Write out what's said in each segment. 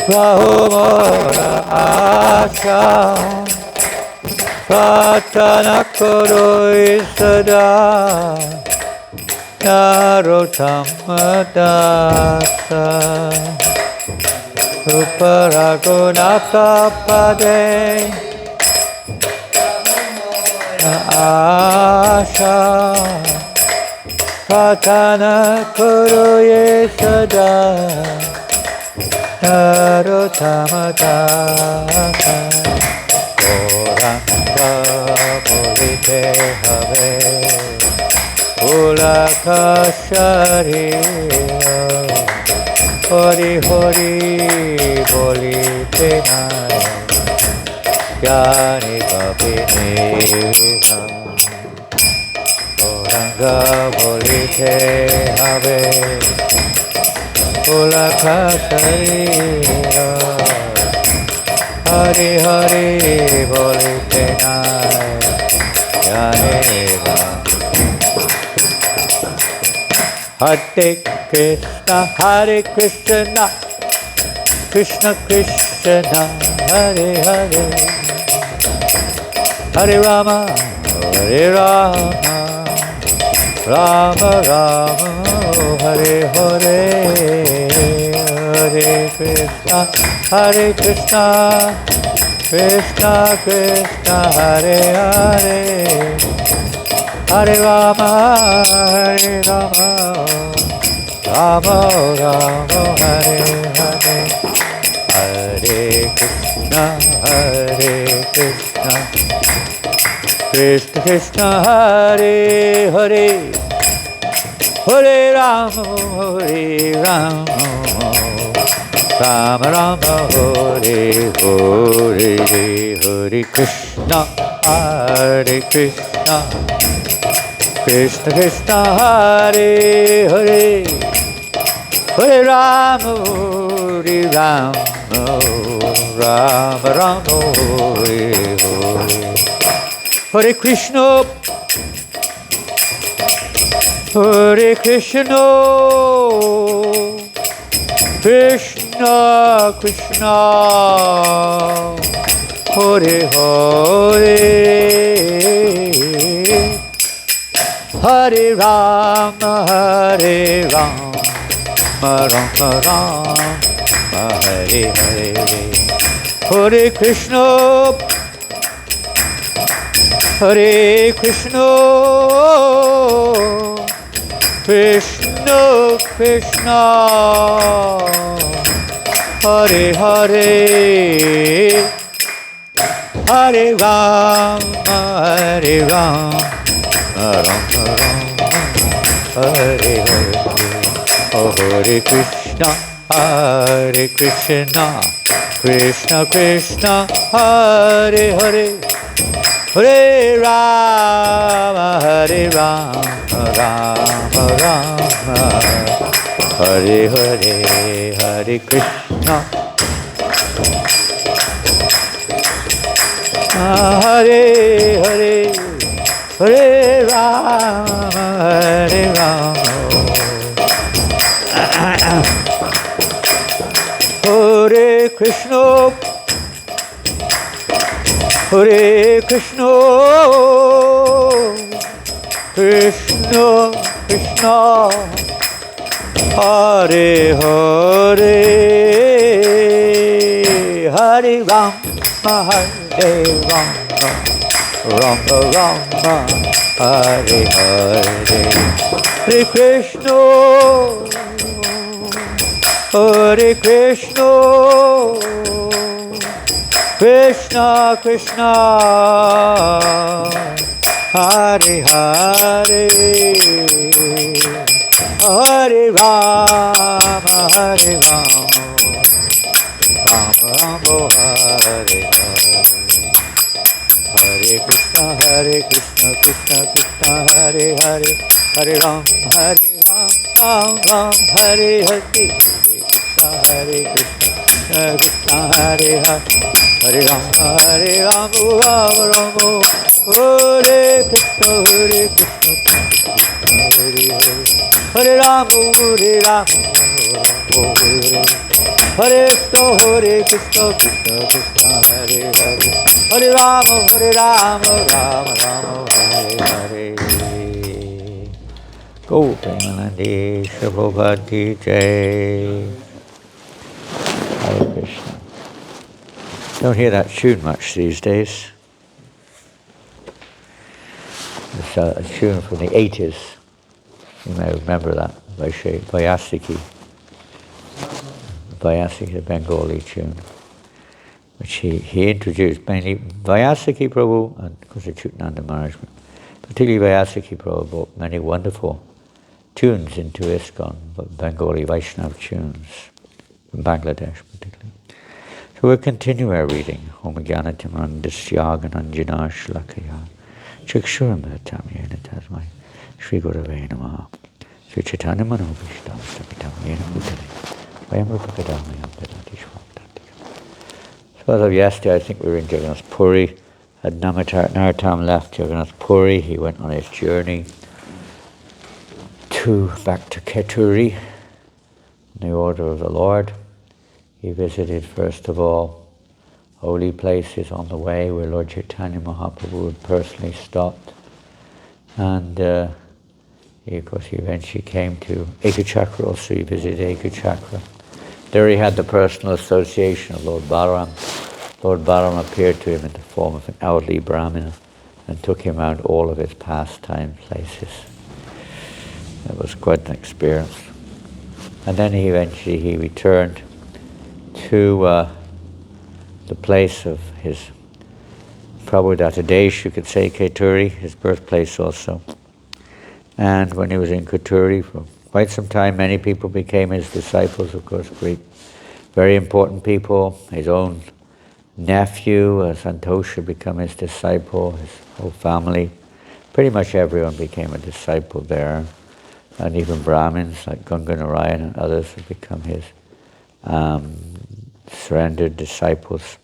Rahumara Asha Pratana Koro Isada Narottama dasa Uparagunaka pade Asha Pratana Koro Isada Narottama dasa Oranga bolite have Ulaka Sharira Hori Hori bolite nai Jani Babineva Oranga bolite have Ulaka Sharira Hari Hari bolite nai Janeva Hare Krishna Hare Krishna Krishna Krishna Hare Hare Hare Rama Hare Rama Rama Rama Hare Hare Hare Krishna Krishna Krishna Hare Hare Hare Rama Hare Rama Rama Rama Hare Hare Hare Krishna Krishna Krishna Hare Hare Hare Rama Rama Rama Hare Hare Hare Krishna Krishna Krishna Hare Hare Hare Rama Rama Rama Hare Hare Hare Krishna Krishna Krishna Hare Hare Hare Rama Rama Rama Hare Hare Hare Krishna Krishna Krishna Hare Hare Hare Rama Rama Hare Hare Hare Krishna Krishna Krishna Hare Hare Hare Rama Rama Rama Hare Hare Hare Krishna Hare Hare Hare Rama Hare Krishna Krishna Krishna Hare Hare Hare Rama Rama Rama Hare Hare Hare Krishna Krishna Krishna Hare Hare Hare Rama Rama Rama Hare Hare Hare Krishna Krishna Krishna Hare Hare Hare Ram Ram Ram Hare Hare Hare Krishna Krishna Hare Hare Hare Ram Ram Ram Hare Krishna Krishna Hare Hare Hare Ram Ram Hare Hare Krishna, Krishna Krishna, Hare Hare, Hare Rama, Rama Rama, Hare Hare. Go Premanandi, Prabhupada Jai. Hare Krishna. Don't hear that tune much these days. It's a tune from the 80s. You may remember that, by Vyasiki. Vyasiki, the Bengali tune, which he introduced mainly. Vyasiki Prabhu, and of course the Chutananda Maharaj, particularly Vyasiki Prabhu, brought many wonderful tunes into ISKCON, Bengali Vaishnava tunes, from Bangladesh particularly. So we'll continue our reading. Om Jnana Timandasya Gananjana Shlakaya Chakshuram Bhattamyena Tasmai Shri Gurave Namaha Sri Chaitanya Manobhishtam Stapitam Yena Bhutale Vayamrupakadamayam Dadati Shwabdati. So as of yesterday, I think we were in Jagannath Puri. Had Narottama left Jagannath Puri, he went on his journey back to Keturi, in the order of the Lord. He visited, first of all, holy places on the way where Lord Chaitanya Mahaprabhu had personally stopped. And of course, he eventually came to Ekachakra also. He visited Ekachakra. There he had the personal association of Lord Balaram. Lord Balaram appeared to him in the form of an elderly Brahmana and took him around all of his pastime places. It was quite an experience. And then he eventually returned to the place of his Prabhupada Desh, you could say, Keturi, his birthplace also. And when he was in Keturi for quite some time, many people became his disciples, of course, very important people. His own nephew, Santosha, became his disciple, his whole family. Pretty much everyone became a disciple there. And even Brahmins like Ganga Narayan and others have become his surrendered disciples.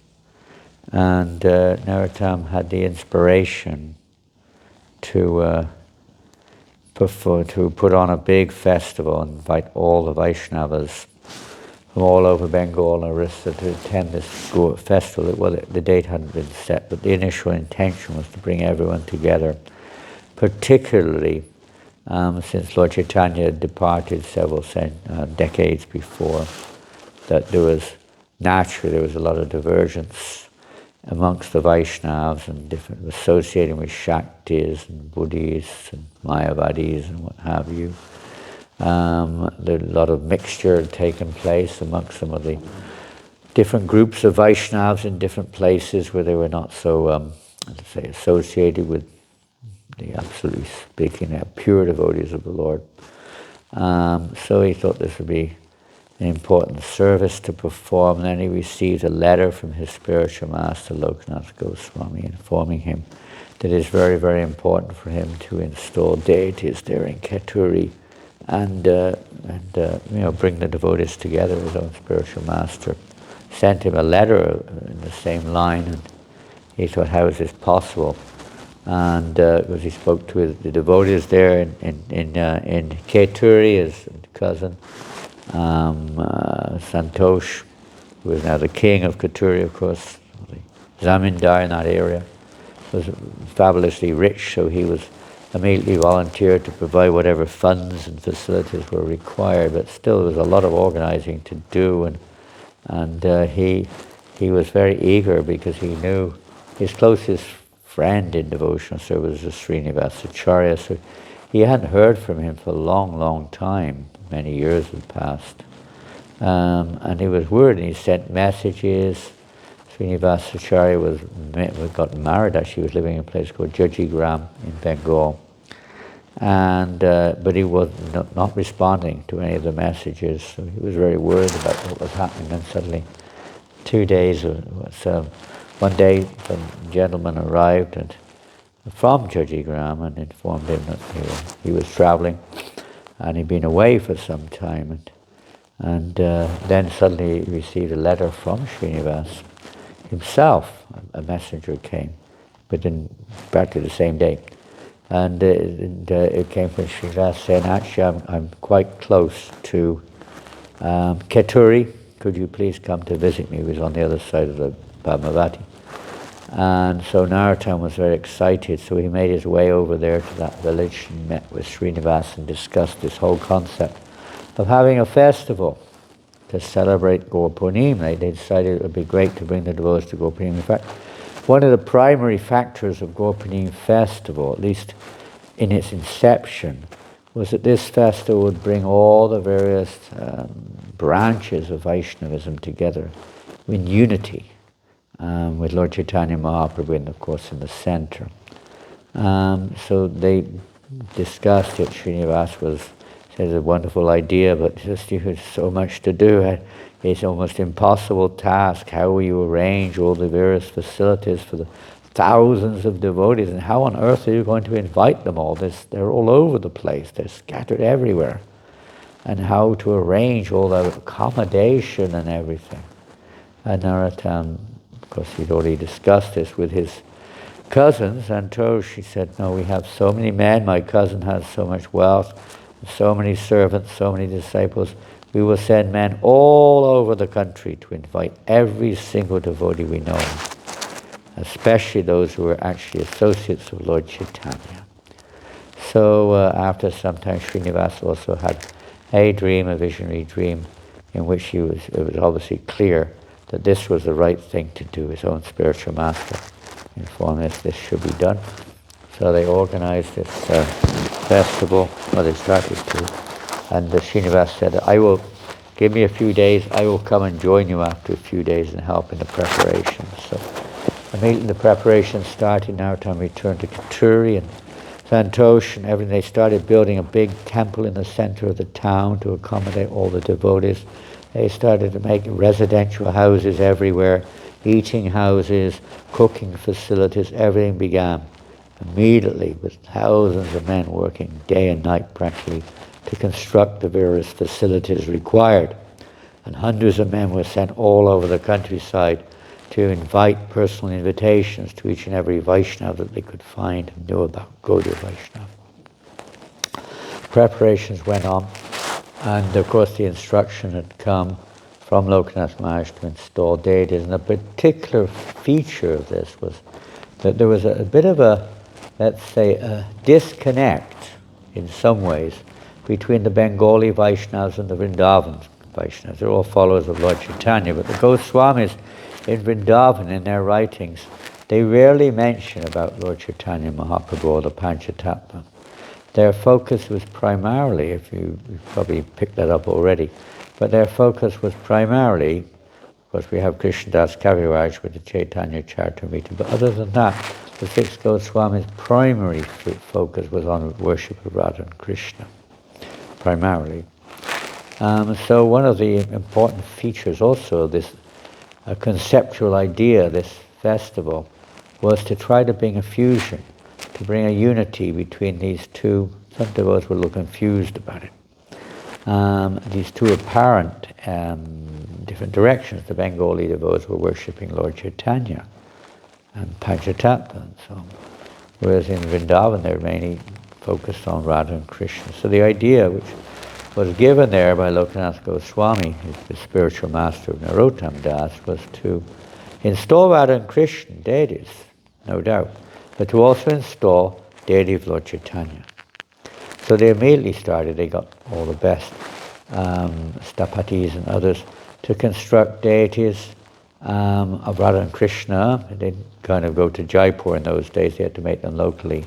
And Narottama had the inspiration to put on a big festival and invite all the Vaishnavas from all over Bengal and Orissa to attend this festival. Well, the date hadn't been set, but the initial intention was to bring everyone together, particularly since Lord Chaitanya had departed several decades before, that there was a lot of divergence amongst the Vaishnavas and different, associating with Shaktis and Buddhists and Mayavadis and what have you. There a lot of mixture had taken place amongst some of the different groups of Vaishnavas in different places where they were not so, let's say, associated with the absolutely speaking pure devotees of the Lord. So he thought this would be an important service to perform, and then he received a letter from his spiritual master, Lokanath Goswami, informing him that it is very, very important for him to install deities there in Keturi and bring the devotees together. His own spiritual master sent him a letter in the same line, and he thought, how is this possible? And because he spoke to the devotees there in Keturi, his cousin, Santosh, who is now the king of Keturi, of course, the zamindar in that area, was fabulously rich, so he was immediately volunteered to provide whatever funds and facilities were required, but still there was a lot of organizing to do, and he was very eager because he knew his closest friend in devotional service was Srinivasacharya, so he hadn't heard from him for a long, long time. Many years had passed. And he was worried, and he sent messages. Srinivasacharya got married, actually. He was living in a place called Jajigram in Bengal. And but he was not responding to any of the messages, so he was very worried about what was happening. And suddenly, 2 days, one day, some gentleman arrived from Jajigram and informed him that he was traveling and he'd been away for some time. And then suddenly he received a letter from Srinivas himself. A messenger came, but in practically the same day. And it came from Srinivas saying, actually, I'm quite close to Keturi, could you please come to visit me? He was on the other side of the Padmavati. And so Narottama was very excited, so he made his way over there to that village and met with Srinivas and discussed this whole concept of having a festival to celebrate Gaur Purnima. They decided it would be great to bring the devotees to Gaur Purnima. In fact, one of the primary factors of Gaur Purnima festival, at least in its inception, was that this festival would bring all the various branches of Vaishnavism together in unity, with Lord Chaitanya Mahaprabhu, and of course in the center. So they discussed it. Srinivas said it's a wonderful idea, but just you have so much to do. It's almost impossible task. How will you arrange all the various facilities for the thousands of devotees, and how on earth are you going to invite them all? They're all over the place. They're scattered everywhere. And how to arrange all the accommodation and everything. And Narottama, of course, he'd already discussed this with his cousins, and she said, no, we have so many men, my cousin has so much wealth, so many servants, so many disciples, we will send men all over the country to invite every single devotee we know, especially those who are actually associates of Lord Chaitanya. So after some time, Srinivas also had a dream, a visionary dream, in which it was obviously clear that this was the right thing to do. His own spiritual master informed us this should be done. So they organized this festival, well, they started to, and Srinivas said, give me a few days, I will come and join you after a few days and help in the preparation. So immediately the preparation started. Narottama returned to Katuri and Santosh and everything. They started building a big temple in the center of the town to accommodate all the devotees. They started to make residential houses everywhere, eating houses, cooking facilities, everything began immediately with thousands of men working day and night practically to construct the various facilities required. And hundreds of men were sent all over the countryside to invite personal invitations to each and every Vaishnava that they could find and knew about, Gaudiya Vaishnava. Preparations went on, and of course the instruction had come from Lokanath Maharaj to install deities, and a particular feature of this was that there was a bit of a, let's say, a disconnect in some ways between the Bengali Vaishnavas and the Vrindavan Vaishnavas. They're all followers of Lord Chaitanya, but the Goswamis in Vrindavan, in their writings, they rarely mention about Lord Chaitanya Mahaprabhu or the Panchatattva. Their focus was primarily, if you've probably picked that up already, but their focus was primarily, of course we have Krishnadas Kaviraj with the Chaitanya Charitamrita, but other than that, the six Goswamis' primary focus was on worship of Radha and Krishna, primarily. So one of the important features also of this conceptual idea, this festival, was to try to bring a fusion, to bring a unity between these two. Some devotees were a little confused about it. These two apparent different directions. The Bengali devotees were worshipping Lord Chaitanya and Panchatattva and so on, whereas in Vrindavan they were mainly focused on Radha and Krishna. So the idea which was given there by Lokanath Goswami, the spiritual master of Narottama Das, was to install Radha and Krishna deities, no doubt, but to also install deity of Lord Chaitanya. So they immediately started, they got all the best stapatis and others to construct deities of Radha and Krishna. They didn't kind of go to Jaipur in those days, they had to make them locally.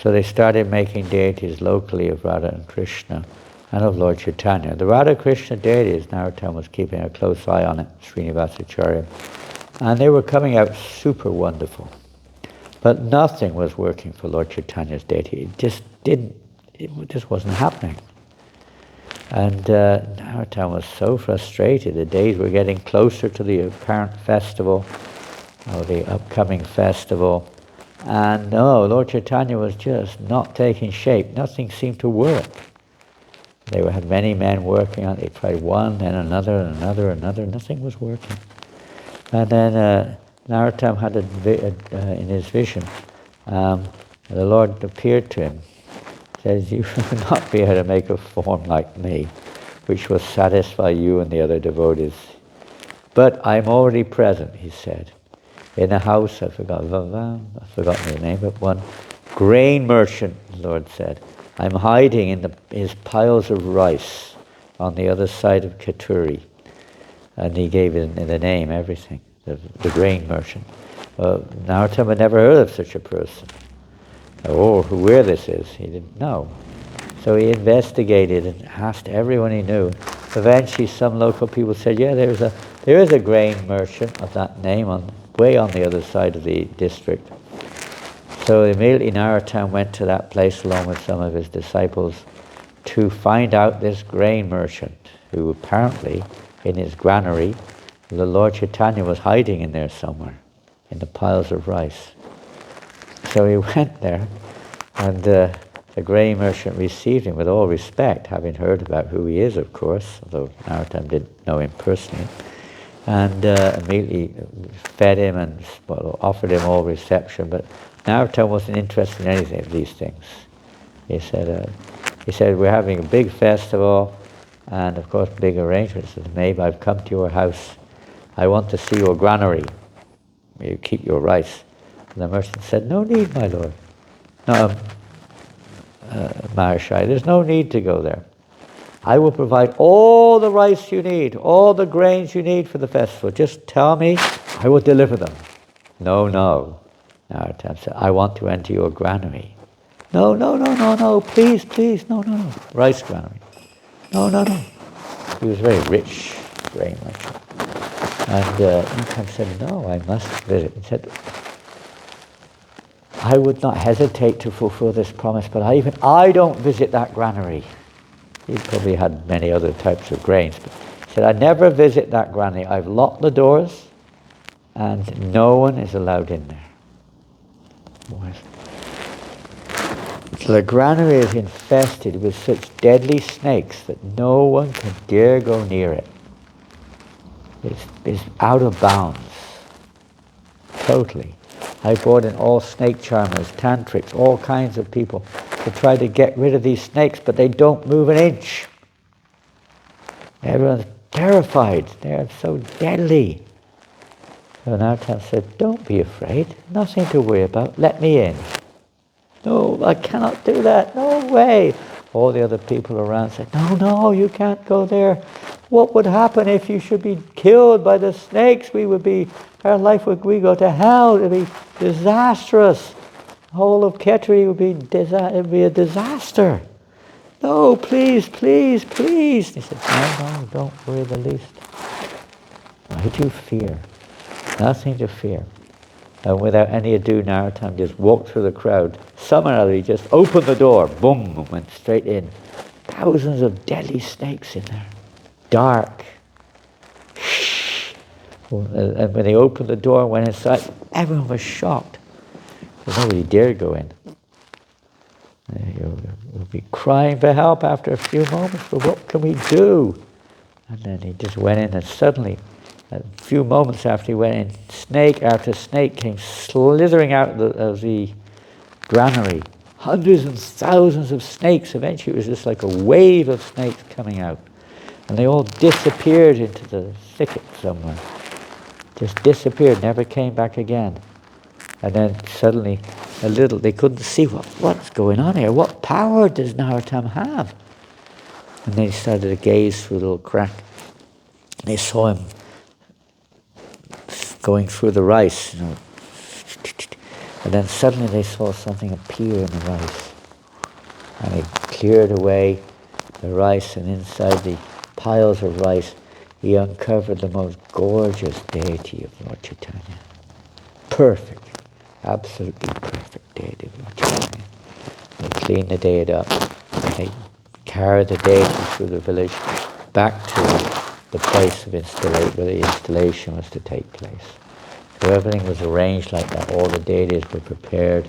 So they started making deities locally of Radha and Krishna and of Lord Chaitanya. The Radha Krishna deities, Narottama was keeping a close eye on it, Srinivasacharya, and they were coming out super wonderful. But nothing was working for Lord Chaitanya's deity. It just wasn't happening. And Narottama was so frustrated. The days were getting closer to the apparent festival, or the upcoming festival, and no, Lord Chaitanya was just not taking shape. Nothing seemed to work. They had many men working on it. They tried one, then another, and another, nothing was working. And then Narottama had in his vision, the Lord appeared to him, says, you will not be able to make a form like me, which will satisfy you and the other devotees. But I'm already present, he said, in a house, I've forgotten the name of one, grain merchant, the Lord said. I'm hiding in his piles of rice on the other side of Katuri. And he gave it the name, everything, the grain merchant. Narottama had never heard of such a person. Or where this is, he didn't know. So he investigated and asked everyone he knew. Eventually some local people said, yeah, there is a grain merchant of that name way on the other side of the district. So immediately Narottama went to that place along with some of his disciples to find out this grain merchant, who apparently in his granary, the Lord Chaitanya was hiding in there somewhere, in the piles of rice. So he went there, and the grain merchant received him with all respect, having heard about who he is, of course, although Narottama didn't know him personally, and immediately fed him and offered him all reception. But Narottama wasn't interested in anything of these things. He said, we're having a big festival, and of course big arrangements have been made. I've come to your house. I want to see your granary. You keep your rice. And the merchant said, no need, my lord. No, Mahashai, there's no need to go there. I will provide all the rice you need, all the grains you need for the festival. Just tell me, I will deliver them. No. Narottama said, I want to enter your granary. No, please, no. Rice granary. No. He was very rich, grain merchant. And Narottama said, no, I must visit. He said, I would not hesitate to fulfill this promise, but I don't visit that granary. He probably had many other types of grains, but he said, I never visit that granary. I've locked the doors, and no one is allowed in there. So the granary is infested with such deadly snakes that no one can dare go near it. It's out of bounds, totally. I brought in all snake charmers, tantrics, all kinds of people to try to get rid of these snakes, but they don't move an inch. Everyone's terrified. They're so deadly. So Narottama said, don't be afraid. Nothing to worry about. Let me in. No, I cannot do that. No way. All the other people around said, no, you can't go there. What would happen if you should be killed by the snakes? Our life would go to hell. It would be disastrous. The whole of Ketri would be a disaster. No, please. He said, no, don't worry the least. Why do you fear? Nothing to fear. And without any ado, Narottama just walked through the crowd. Somehow he just opened the door, boom, went straight in. Thousands of deadly snakes in there. Dark. And when they opened the door and went inside, everyone was shocked. Because nobody dared go in. You'll be crying for help after a few moments, but what can we do? And then he just went in, and suddenly, a few moments after he went in, snake after snake came slithering out of the granary. Hundreds and thousands of snakes. Eventually it was just like a wave of snakes coming out. And they all disappeared into the thicket somewhere. Just disappeared, never came back again. And then suddenly, they couldn't see what's going on here. What power does Narottama have? And they started to gaze through a little crack. They saw him going through the rice, and then suddenly they saw something appear in the rice. And he cleared away the rice, and inside the piles of rice, he uncovered the most gorgeous deity of Lord Chaitanya. Perfect, absolutely perfect deity of Lord Chaitanya. They cleaned the deity up, and they carried the deity through the village back to the place of where the installation was to take place. So everything was arranged like that. All the deities were prepared,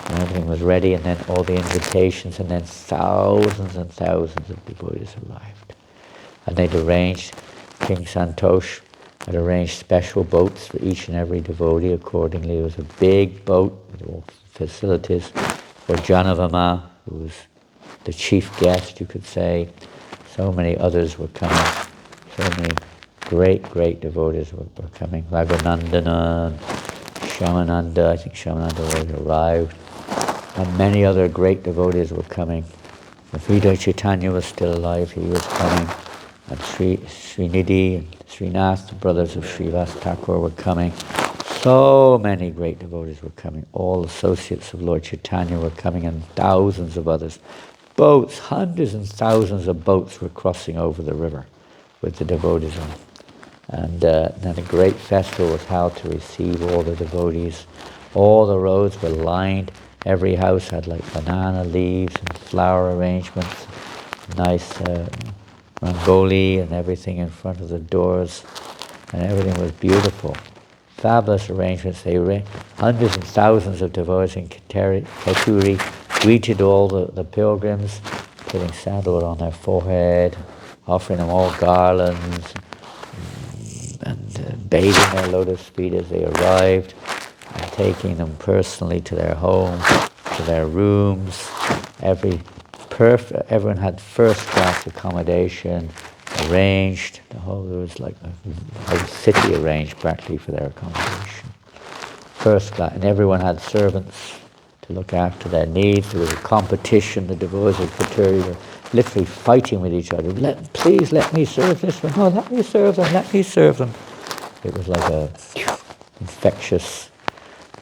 and everything was ready, and then all the invitations, and then thousands and thousands of devotees arrived. And they'd arranged, King Santosh had arranged special boats for each and every devotee accordingly. It was a big boat with all facilities for Janavama, who was the chief guest, you could say. So many others were coming. So many great devotees were coming. Raghunandana, Shyamananda, I think Shyamananda already arrived, and many other great devotees were coming. If Sridhar Chaitanya was still alive, he was coming, and Srinidhi and Srinath, the brothers of Srivas Thakura, were coming. So many great devotees were coming. All associates of Lord Chaitanya were coming, and thousands of others. Boats, hundreds and thousands of boats were crossing over the river with the devotees on. And then a great festival was held to receive all the devotees. All the roads were lined. Every house had like banana leaves and flower arrangements, nice rangoli and everything in front of the doors, and everything was beautiful. Fabulous arrangements. Hundreds and thousands of devotees in Keturi greeted all the pilgrims, putting sandalwood on their forehead, offering them all garlands, and bathing their lotus feet as they arrived, and taking them personally to their home, to their rooms. Everyone had first-class accommodation arranged. There was like a whole city arranged practically for their accommodation. First class, and everyone had servants to look after their needs. There was a competition. The devotees of Katuri were literally fighting with each other. Please let me serve this one. Oh, let me serve them. Let me serve them. It was like a infectious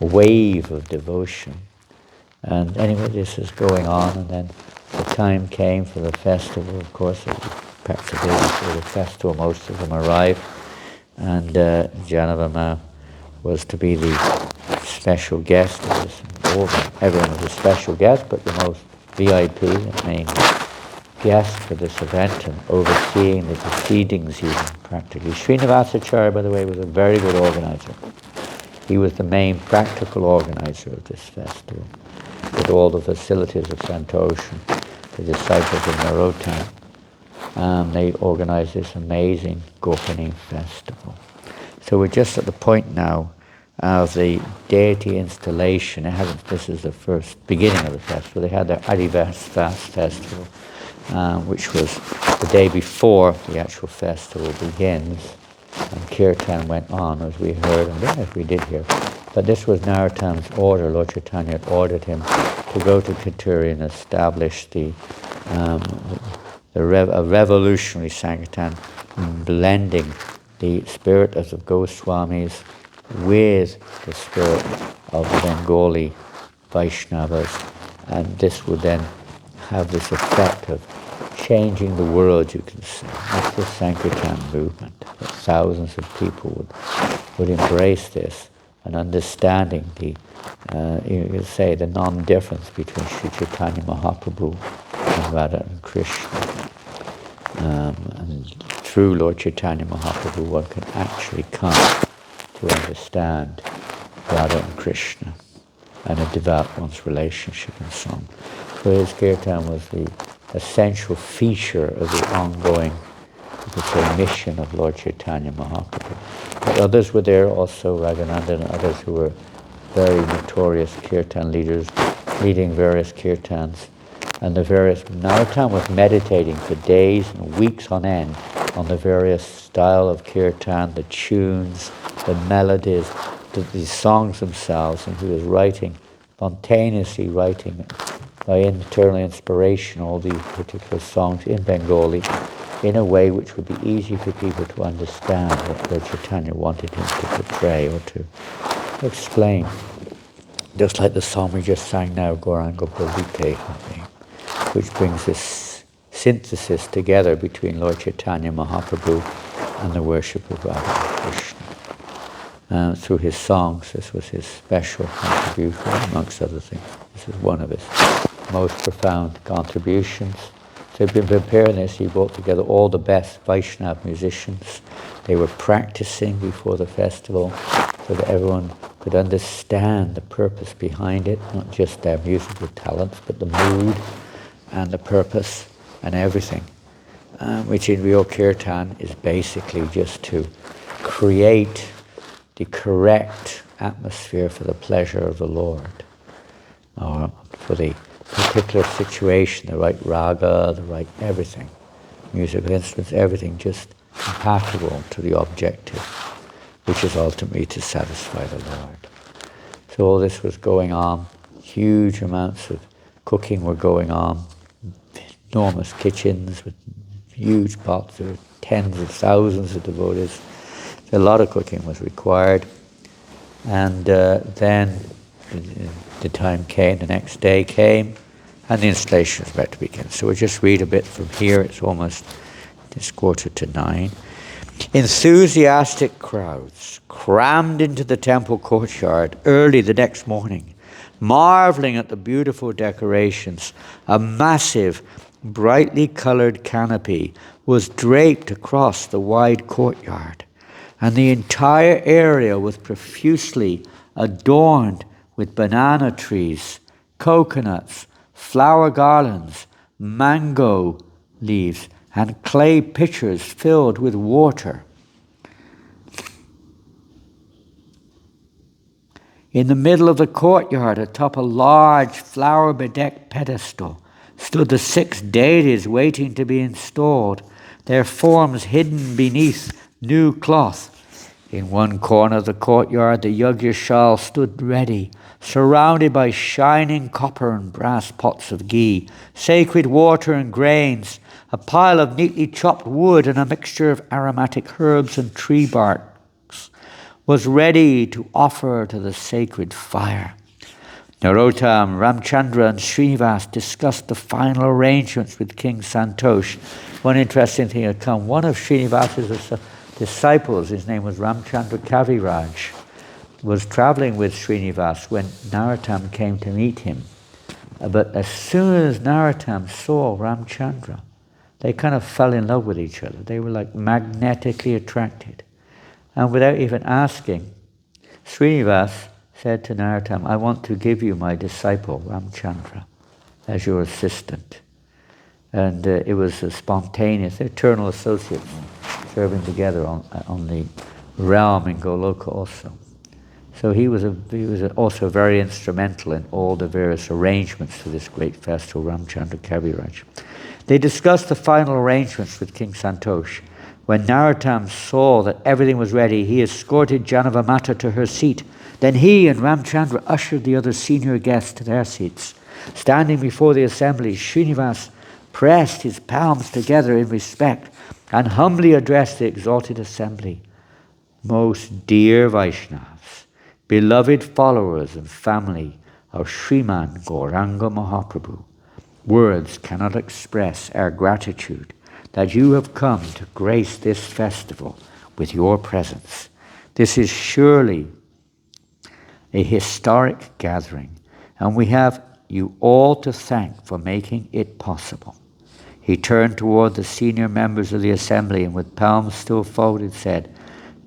wave of devotion. And anyway, this is going on, and then the time came for the festival. Of course, perhaps a day before the festival, most of them arrived, and Janavama was to be the special guest. Everyone was a special guest, but the most VIP, the main guest for this event, and overseeing the proceedings even practically. Srinivasacharya, by the way, was a very good organizer. He was the main practical organizer of this festival, with all the facilities of Santoshan, the disciples of Narottama. They organized this amazing Gopani festival. So we're just at the point now of the deity installation. This is the first beginning of the festival. They had their Adivas Fast Festival, which was the day before the actual festival begins. And Kirtan went on, as we heard. I don't know if we did hear, but this was Narottama's order. Lord Chaitanya had ordered him to go to Katuri and establish a revolutionary Sankirtan, blending the spirit of the Goswamis with the spirit of Bengali Vaishnavas, and this would then have this effect of changing the world, you can say. That's the Sankirtan movement. That thousands of people would embrace this, and understanding you could say the non-difference between Sri Chaitanya Mahaprabhu and Radha and Krishna. And through Lord Chaitanya Mahaprabhu, one can actually come to understand Radha and Krishna and develop one's relationship and so on. So his kirtan was the essential feature of the ongoing, you could say, mission of Lord Chaitanya Mahaprabhu. But others were there also, Raghunandana and others who were very notorious kirtan leaders, leading various kirtans. And the various, Narottama was meditating for days and weeks on end on the various style of kirtan, the tunes, the melodies, the songs themselves, and he was spontaneously writing by internal inspiration all these particular songs in Bengali in a way which would be easy for people to understand what Lord Chaitanya wanted him to portray or to explain. Just like the song we just sang now, Gauranga Bhavite, which brings this synthesis together between Lord Chaitanya Mahaprabhu and the worship of Radha and Krishna. Through his songs, this was his special contribution, amongst other things. This is one of his most profound contributions. So he'd been preparing this. He brought together all the best Vaishnava musicians. They were practicing before the festival so that everyone could understand the purpose behind it, not just their musical talents, but the mood and the purpose and everything, which in real kirtan is basically just to create the correct atmosphere for the pleasure of the Lord, or for the particular situation, the right raga, the right everything, musical instruments, everything, just compatible to the objective, which is ultimately to satisfy the Lord. So all this was going on. Huge amounts of cooking were going on. Enormous kitchens with huge pots. There were tens of thousands of devotees. A lot of cooking was required. And then the time came, the next day came, and the installation was about to begin. So we'll just read a bit from here. It's 9:15. Enthusiastic crowds crammed into the temple courtyard early the next morning, marveling at the beautiful decorations. A massive, brightly colored canopy was draped across the wide courtyard, and the entire area was profusely adorned with banana trees, coconuts, flower garlands, mango leaves, and clay pitchers filled with water. In the middle of the courtyard, atop a large flower-bedecked pedestal, stood the 6 deities waiting to be installed, their forms hidden beneath new cloth. In one corner of the courtyard, the Yagyashal stood ready, surrounded by shining copper and brass pots of ghee, sacred water and grains, a pile of neatly chopped wood and a mixture of aromatic herbs and tree barks was ready to offer to the sacred fire. Narottama, Ramchandra and Srinivas discussed the final arrangements with King Santosh. One interesting thing had come. One of Srinivas's disciples, his name was Ramchandra Kaviraj, was traveling with Srinivas when Narottama came to meet him. But as soon as Narottama saw Ramchandra, they kind of fell in love with each other. They were like magnetically attracted. And without even asking, Srinivas said to Narottama, I want to give you my disciple, Ramchandra, as your assistant. And it was a spontaneous, eternal associates serving together on the realm in Goloka also. So he was also very instrumental in all the various arrangements for this great festival, Ramchandra Kaviraj. They discussed the final arrangements with King Santosh. When Narottama saw that everything was ready, he escorted Janavamata to her seat. Then he and Ramchandra ushered the other senior guests to their seats. Standing before the assembly, Srinivas pressed his palms together in respect and humbly addressed the exalted assembly. Most dear Vaishnavas, beloved followers and family of Sriman Gauranga Mahaprabhu, words cannot express our gratitude that you have come to grace this festival with your presence. This is surely a historic gathering, and we have you all to thank for making it possible. He turned toward the senior members of the assembly and with palms still folded said,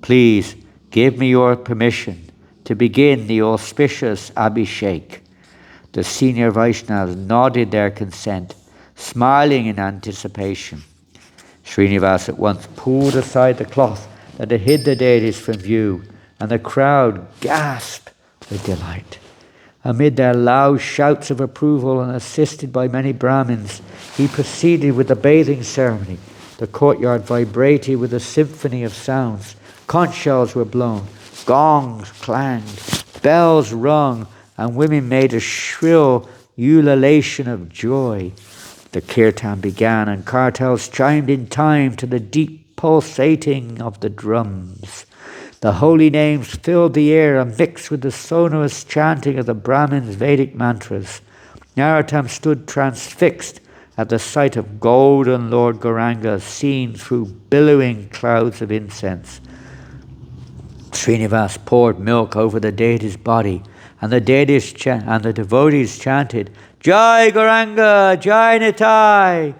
Please give me your permission to begin the auspicious Abhishek. The senior Vaishnavas nodded their consent, smiling in anticipation. Srinivas at once pulled aside the cloth that had hid the deities from view, and the crowd gasped with delight. Amid their loud shouts of approval and assisted by many Brahmins, he proceeded with the bathing ceremony. The courtyard vibrated with a symphony of sounds. Conch shells were blown, gongs clanged, bells rung, and women made a shrill ululation of joy. The kirtan began, and cartels chimed in time to the deep pulsating of the drums. The holy names filled the air and mixed with the sonorous chanting of the Brahmins' Vedic mantras. Narottama stood transfixed at the sight of golden Lord Gauranga seen through billowing clouds of incense. Srinivas poured milk over the deity's body, and the deities and the devotees chanted, Jai Gauranga, Jai Nitai.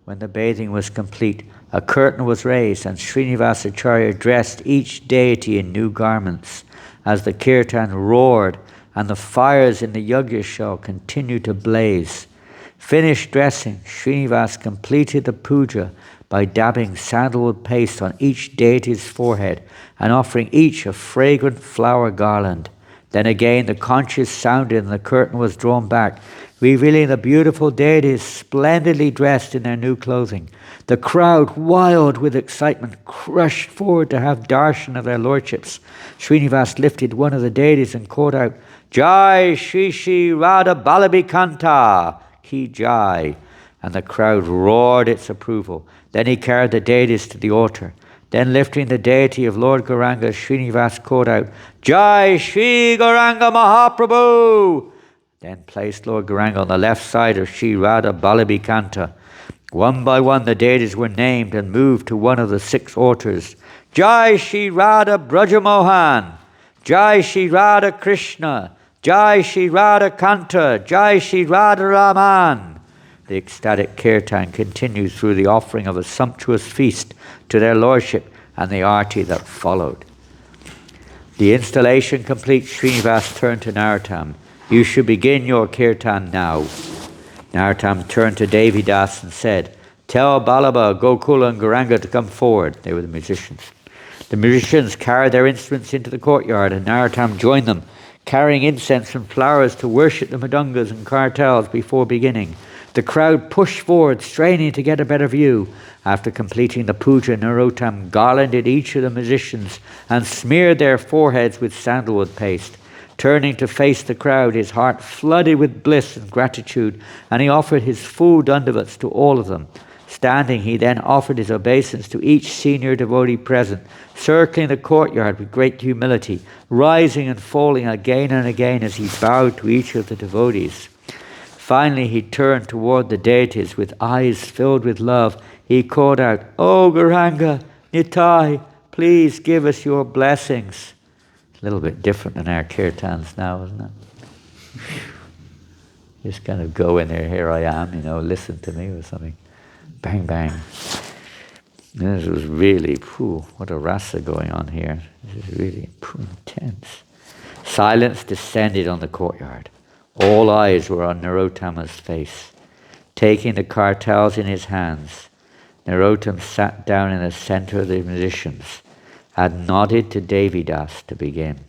When the bathing was complete, a curtain was raised, and Srinivasacharya dressed each deity in new garments. As the kirtan roared and the fires in the Yagyashal continued to blaze. Finished dressing, Srinivas completed the puja by dabbing sandalwood paste on each deity's forehead and offering each a fragrant flower garland. Then again the conches sounded and the curtain was drawn back. revealing the beautiful deities splendidly dressed in their new clothing. The crowd, wild with excitement, crushed forward to have darshan of their lordships. Srinivas lifted one of the deities and called out, Jai Shri Shri Radha Balabhikanta Ki Jai. And the crowd roared its approval. Then he carried the deities to the altar. Then lifting the deity of Lord Gauranga, Srinivas called out, Jai Shri Gauranga Mahaprabhu! Then placed Lord Gauranga on the left side of Shri Radha Balabhikanta. One by one the deities were named and moved to one of the 6 altars. Jai Shri Radha Brajamohan, Jai Shri Radha Krishna, Jai Shri Radha Kanta, Jai Shri Radha Raman. The ecstatic kirtan continued through the offering of a sumptuous feast to their lordship and the arti that followed. The installation complete, Srinivas turned to Narottama. You should begin your kirtan now. Narottama turned to Devidas and said, Tell Balaba, Gokula and Gauranga to come forward. They were the musicians. The musicians carried their instruments into the courtyard and Narottama joined them, carrying incense and flowers to worship the mridungas and kartals before beginning. The crowd pushed forward, straining to get a better view. After completing the puja, Narottama garlanded each of the musicians and smeared their foreheads with sandalwood paste. Turning to face the crowd, his heart flooded with bliss and gratitude, and he offered his full dandavats to all of them. Standing, he then offered his obeisance to each senior devotee present, circling the courtyard with great humility, rising and falling again and again as he bowed to each of the devotees. Finally, he turned toward the deities with eyes filled with love. He called out, "O Gauranga, Nitai, please give us your blessings." A little bit different than our kirtans now, isn't it? Just kind of go in there, here I am, listen to me or something. Bang, bang. This was really, what a rasa going on here. This is really intense. Silence descended on the courtyard. All eyes were on Narottama's face. Taking the kartals in his hands, Narottama sat down in the center of the musicians and nodded to Devidas to begin.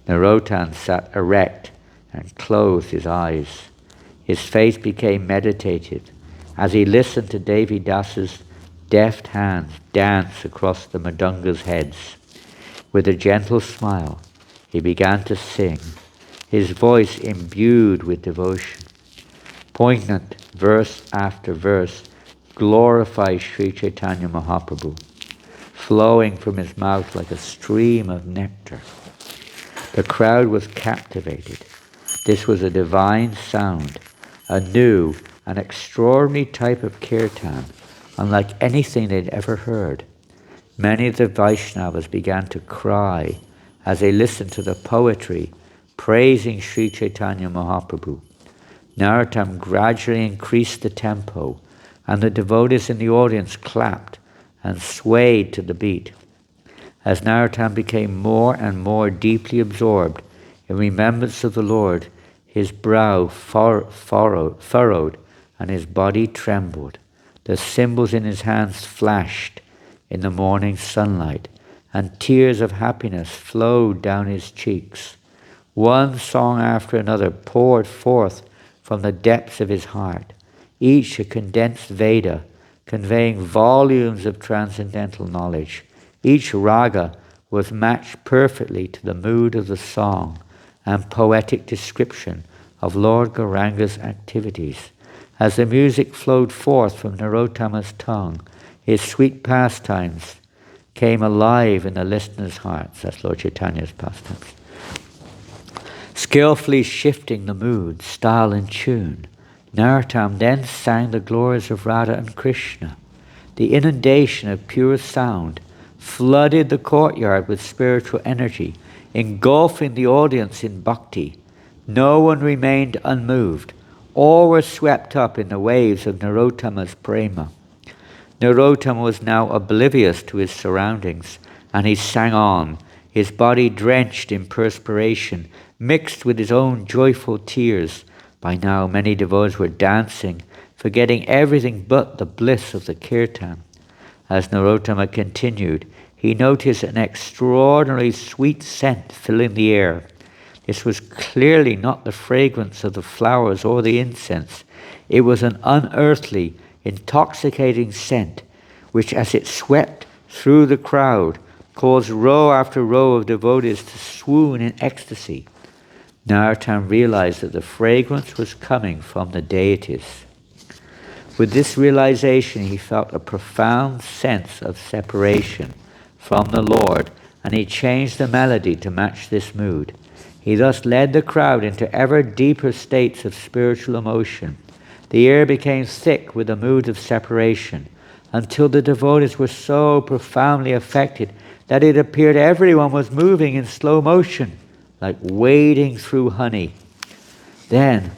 Narottama sat erect and closed his eyes. His face became meditative as he listened to Devidas's deft hands dance across the mridungas' heads. With a gentle smile, he began to sing, his voice imbued with devotion. Poignant verse after verse glorified Sri Chaitanya Mahaprabhu, flowing from his mouth like a stream of nectar. The crowd was captivated. This was a divine sound, a new and extraordinary type of kirtan, unlike anything they'd ever heard. Many of the Vaishnavas began to cry as they listened to the poetry praising Sri Chaitanya Mahaprabhu. Narottama gradually increased the tempo, and the devotees in the audience clapped and swayed to the beat. As Narottama became more and more deeply absorbed in remembrance of the Lord, his brow furrowed and his body trembled. The cymbals in his hands flashed in the morning sunlight, and tears of happiness flowed down his cheeks. One song after another poured forth from the depths of his heart, each a condensed Veda, conveying volumes of transcendental knowledge. Each raga was matched perfectly to the mood of the song and poetic description of Lord Gauranga's activities. As the music flowed forth from Narottama's tongue, his sweet pastimes came alive in the listeners' hearts. That's Lord Chaitanya's pastimes. Skillfully shifting the mood, style and tune, Narottama then sang the glories of Radha and Krishna. The inundation of pure sound flooded the courtyard with spiritual energy, engulfing the audience in bhakti. No one remained unmoved. All were swept up in the waves of Narottama's prema. Narottama was now oblivious to his surroundings, and he sang on, his body drenched in perspiration, mixed with his own joyful tears. By now many devotees were dancing, forgetting everything but the bliss of the kirtan. As Narottama continued, he noticed an extraordinarily sweet scent filling the air. It was clearly not the fragrance of the flowers or the incense. It was an unearthly, intoxicating scent, which as it swept through the crowd, caused row after row of devotees to swoon in ecstasy. Narottama realized that the fragrance was coming from the deities. With this realization, he felt a profound sense of separation from the Lord, and he changed the melody to match this mood. He thus led the crowd into ever deeper states of spiritual emotion. The air became thick with a mood of separation, until the devotees were so profoundly affected that it appeared everyone was moving in slow motion, like wading through honey. Then,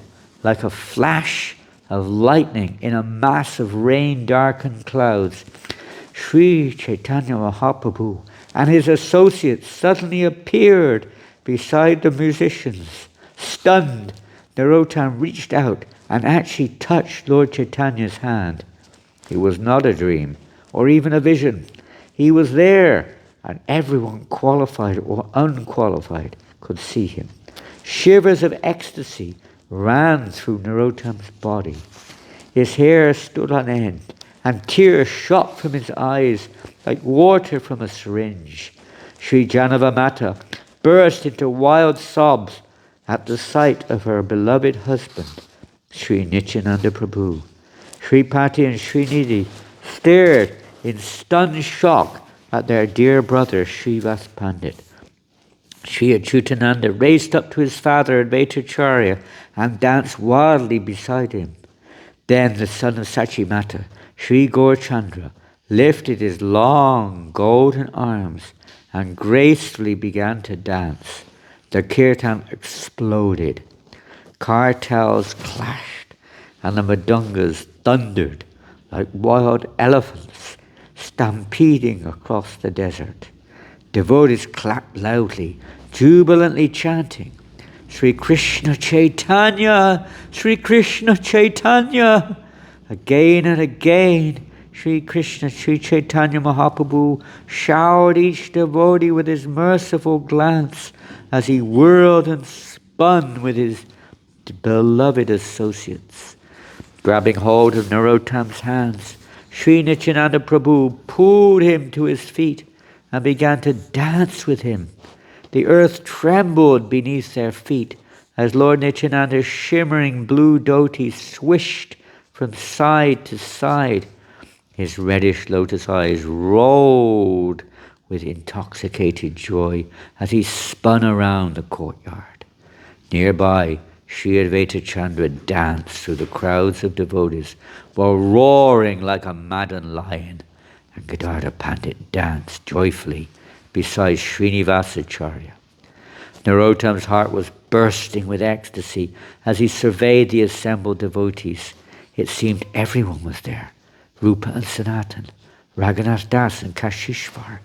like a flash of lightning in a mass of rain-darkened clouds, Sri Chaitanya Mahaprabhu and his associates suddenly appeared beside the musicians. Stunned, Narottama reached out and actually touched Lord Chaitanya's hand. It was not a dream or even a vision. He was there, and everyone, qualified or unqualified, could see him. Shivers of ecstasy ran through Narottama's body. His hair stood on end, and tears shot from his eyes like water from a syringe. Sri Janavamata burst into wild sobs at the sight of her beloved husband, Sri Nityananda Prabhu. Sri Pati and Sri Nidhi stared in stunned shock at their dear brother, Srivas Pandit. Sri Achyutananda raced up to his father Advaitacharya and danced wildly beside him. Then the son of Sachimata, Sri Gaurachandra, lifted his long golden arms and gracefully began to dance. The kirtan exploded. Kartals clashed and the mridungas thundered like wild elephants stampeding across the desert. Devotees clapped loudly, jubilantly chanting, Sri Krishna Chaitanya, Sri Krishna Chaitanya. Again and again, Sri Krishna, Sri Chaitanya Mahaprabhu showered each devotee with his merciful glance as he whirled and spun with his beloved associates. Grabbing hold of Narottama's hands, Sri Nityananda Prabhu pulled him to his feet and began to dance with him. The earth trembled beneath their feet as Lord Nityananda's shimmering blue dhoti swished from side to side. His reddish lotus eyes rolled with intoxicated joy as he spun around the courtyard. Nearby, Sri Advaita Chandra danced through the crowds of devotees while roaring like a maddened lion, and Gadadhar Pandit danced joyfully beside Srinivasacharya. Narottama's heart was bursting with ecstasy as he surveyed the assembled devotees. It seemed everyone was there. Rupa and Sanatan, Raghunath Das and Kashishvar,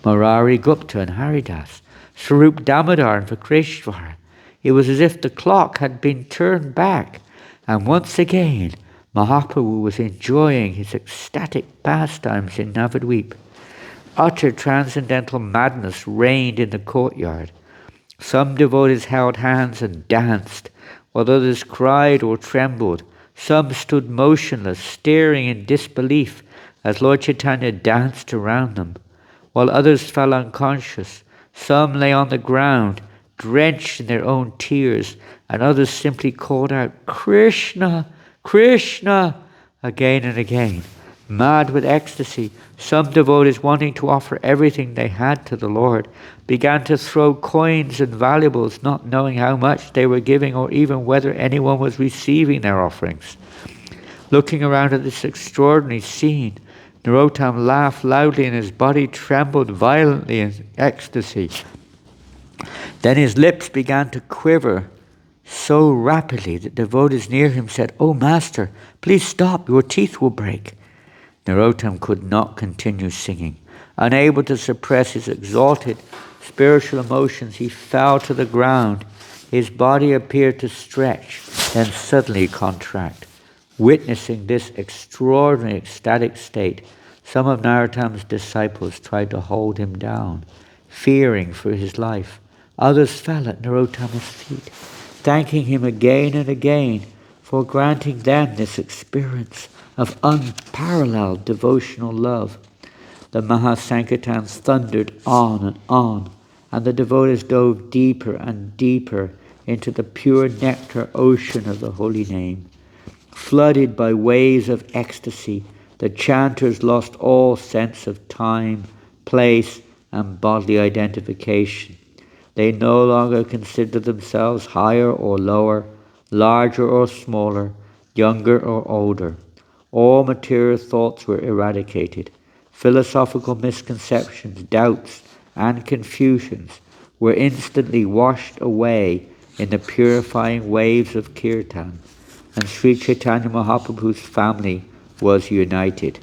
Murari Gupta and Haridas, Swarup Damodar and Vakreshwar. It was as if the clock had been turned back, and once again Mahaprabhu was enjoying his ecstatic pastimes in Navadvip. Utter transcendental madness reigned in the courtyard. Some devotees held hands and danced, while others cried or trembled. Some stood motionless, staring in disbelief as Lord Chaitanya danced around them, while others fell unconscious. Some lay on the ground, drenched in their own tears, and others simply called out, Krishna, Krishna, again and again. Mad with ecstasy, some devotees, wanting to offer everything they had to the Lord, began to throw coins and valuables, not knowing how much they were giving or even whether anyone was receiving their offerings. Looking around at this extraordinary scene, Narottama laughed loudly and his body trembled violently in ecstasy. Then his lips began to quiver so rapidly that devotees near him said, "Oh, Master, please stop, your teeth will break." Narottama could not continue singing. Unable to suppress his exalted spiritual emotions, he fell to the ground. His body appeared to stretch, then suddenly contract. Witnessing this extraordinary ecstatic state, some of Narottama's disciples tried to hold him down, fearing for his life. Others fell at Narottama's feet, thanking him again and again for granting them this experience of unparalleled devotional love. The Mahasankirtans thundered on, and the devotees dove deeper and deeper into the pure nectar ocean of the holy name. Flooded by waves of ecstasy, the chanters lost all sense of time, place, and bodily identification. They no longer considered themselves higher or lower, larger or smaller, younger or older. All material thoughts were eradicated. Philosophical misconceptions, doubts, and confusions were instantly washed away in the purifying waves of Kirtan, and Sri Chaitanya Mahaprabhu's family was united.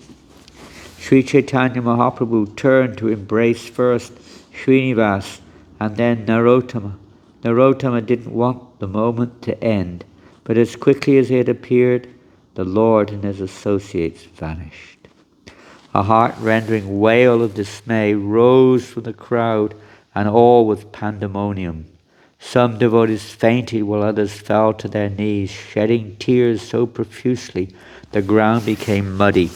Sri Chaitanya Mahaprabhu turned to embrace first Srinivas and then Narottama. Narottama didn't want the moment to end, but as quickly as he had appeared, the Lord and his associates vanished. A heart-rending wail of dismay rose from the crowd, and all was pandemonium. Some devotees fainted while others fell to their knees, shedding tears so profusely the ground became muddy.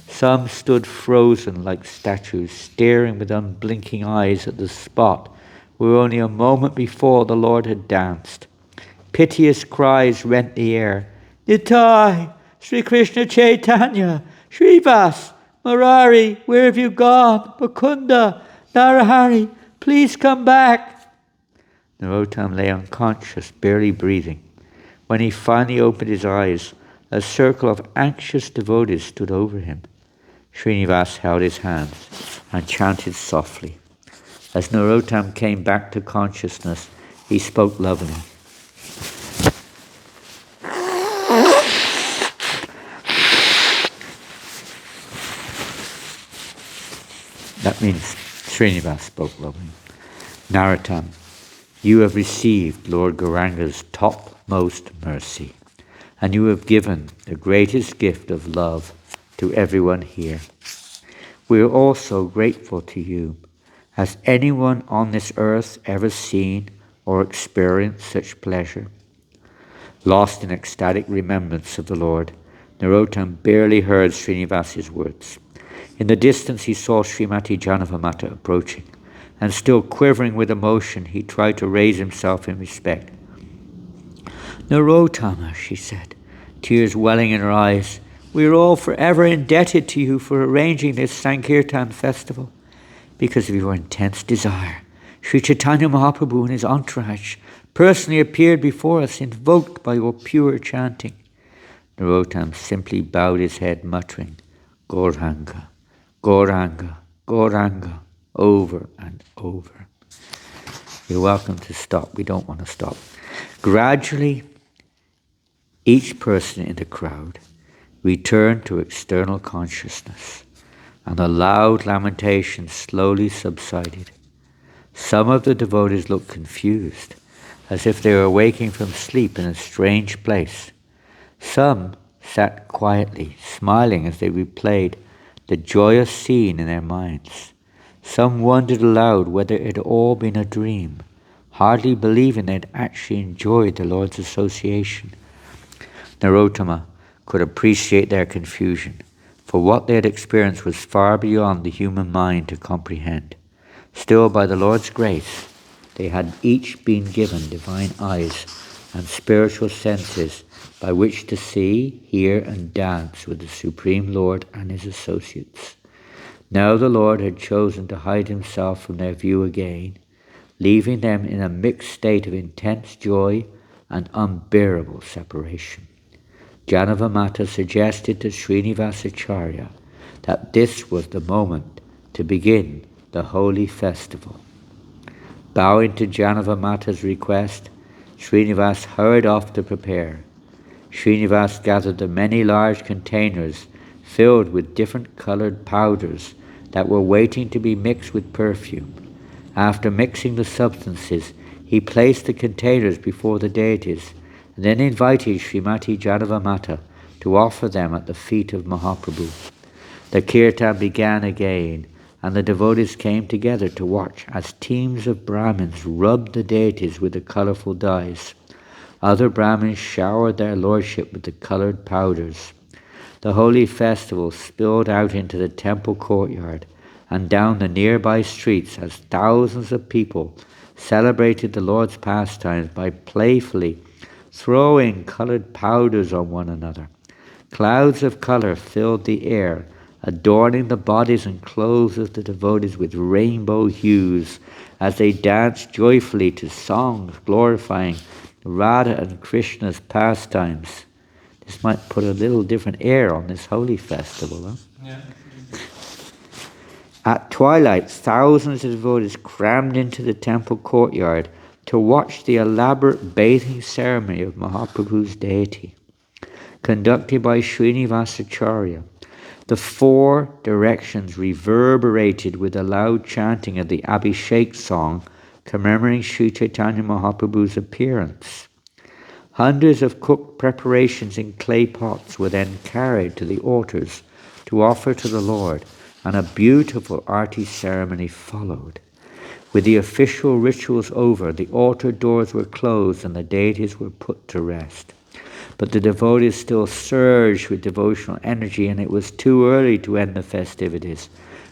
Some stood frozen like statues, staring with unblinking eyes at the spot where only a moment before the Lord had danced. Piteous cries rent the air. Nitai, Sri Krishna Chaitanya, Srivas, Murari, where have you gone? Mukunda, Narahari, please come back. Narottama lay unconscious, barely breathing. When he finally opened his eyes, a circle of anxious devotees stood over him. Srinivas held his hands and chanted softly. As Narottama came back to consciousness, he spoke lovingly. That means Srinivas spoke lovingly. Narottama, you have received Lord Gauranga's topmost mercy, and you have given the greatest gift of love to everyone here. We are also grateful to you. Has anyone on this earth ever seen or experienced such pleasure? Lost in ecstatic remembrance of the Lord, Narottama barely heard Srinivas's words. In the distance he saw Srimati Janavamata approaching, and still quivering with emotion, he tried to raise himself in respect. Narottama, she said, tears welling in her eyes, we are all forever indebted to you for arranging this Sankirtan festival. Because of your intense desire, Sri Chaitanya Mahaprabhu and his entourage personally appeared before us, invoked by your pure chanting. Narottama simply bowed his head, muttering, Gauranga, Gauranga, Gauranga, over and over. You're welcome to stop. We don't want to stop. Gradually, each person in the crowd returned to external consciousness, and the loud lamentation slowly subsided. Some of the devotees looked confused, as if they were waking from sleep in a strange place. Some sat quietly, smiling as they replayed the joyous scene in their minds. Some wondered aloud whether it had all been a dream, hardly believing they had actually enjoyed the Lord's association. Narottama could appreciate their confusion, for what they had experienced was far beyond the human mind to comprehend. Still, by the Lord's grace, they had each been given divine eyes and spiritual senses by which to see, hear, and dance with the Supreme Lord and his associates. Now the Lord had chosen to hide himself from their view again, leaving them in a mixed state of intense joy and unbearable separation. Janavamata suggested to Srinivasacharya that this was the moment to begin the holy festival. Bowing to Janavamata's request, Srinivas hurried off to prepare. Srinivas gathered the many large containers filled with different colored powders that were waiting to be mixed with perfume. After mixing the substances, he placed the containers before the deities, and then invited Srimati Janavamata to offer them at the feet of Mahaprabhu. The kirtan began again, and the devotees came together to watch as teams of Brahmins rubbed the deities with the colourful dyes. Other Brahmins showered their lordship with the coloured powders. The holy festival spilled out into the temple courtyard and down the nearby streets as thousands of people celebrated the Lord's pastimes by playfully throwing coloured powders on one another. Clouds of colour filled the air, adorning the bodies and clothes of the devotees with rainbow hues as they danced joyfully to songs glorifying Radha and Krishna's pastimes. This might put a little different air on this holy festival. Huh? Yeah. At twilight, thousands of devotees crammed into the temple courtyard to watch the elaborate bathing ceremony of Mahaprabhu's deity, conducted by Srinivasacharya. The four directions reverberated with the loud chanting of the Abhishek song commemorating Sri Chaitanya Mahaprabhu's appearance. Hundreds of cooked preparations in clay pots were then carried to the altars to offer to the Lord, and a beautiful arti ceremony followed. With the official rituals over, the altar doors were closed and the deities were put to rest. But the devotees still surged with devotional energy, and it was too early to end the festivities.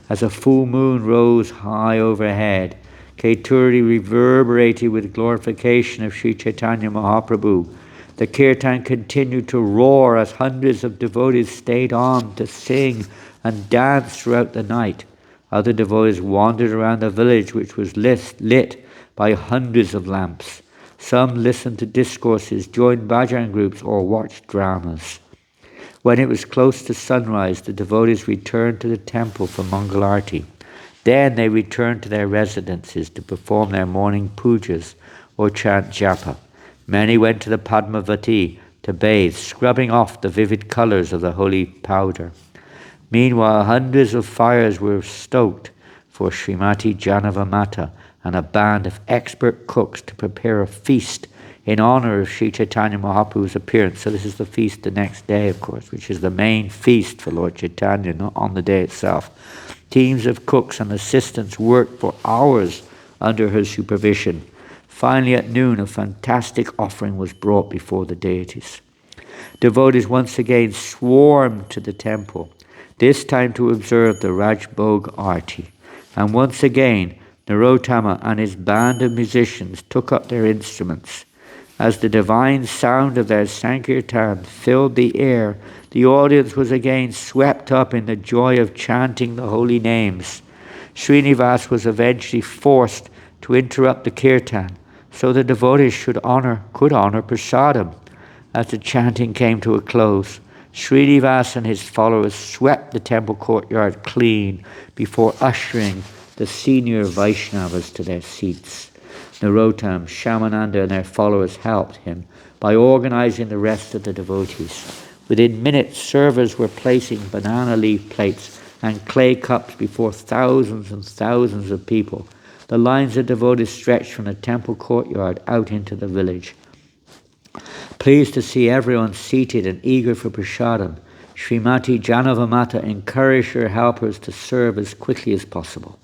As a full moon rose high overhead, Keturi reverberated with glorification of Sri Chaitanya Mahaprabhu. The kirtan continued to roar as hundreds of devotees stayed on to sing and dance throughout the night. Other devotees wandered around the village, which was lit by hundreds of lamps. Some listened to discourses, joined bhajan groups, or watched dramas. When it was close to sunrise, the devotees returned to the temple for Mangalarti. Then they returned to their residences to perform their morning pujas or chant japa. Many went to the Padmavati to bathe, scrubbing off the vivid colours of the holy powder. Meanwhile, hundreds of fires were stoked for Srimati Janavamata and a band of expert cooks to prepare a feast in honour of Sri Chaitanya Mahaprabhu's appearance. So this is the feast the next day, of course, which is the main feast for Lord Chaitanya, not on the day itself. Teams of cooks and assistants worked for hours under her supervision. Finally, at noon, a fantastic offering was brought before the deities. Devotees once again swarmed to the temple, this time to observe the Rajbhog Arti. And once again, Narottama and his band of musicians took up their instruments. As the divine sound of their Sankirtan filled the air, the audience was again swept up in the joy of chanting the holy names. Srinivas was eventually forced to interrupt the kirtan, so the devotees could honor prasadam. As the chanting came to a close, Srinivas and his followers swept the temple courtyard clean before ushering the senior Vaishnavas to their seats. Narottam, Shyamananda and their followers helped him by organizing the rest of the devotees. Within minutes, servers were placing banana leaf plates and clay cups before thousands and thousands of people. The lines of devotees stretched from the temple courtyard out into the village. Pleased to see everyone seated and eager for prasadam, Srimati Janavamata encouraged her helpers to serve as quickly as possible.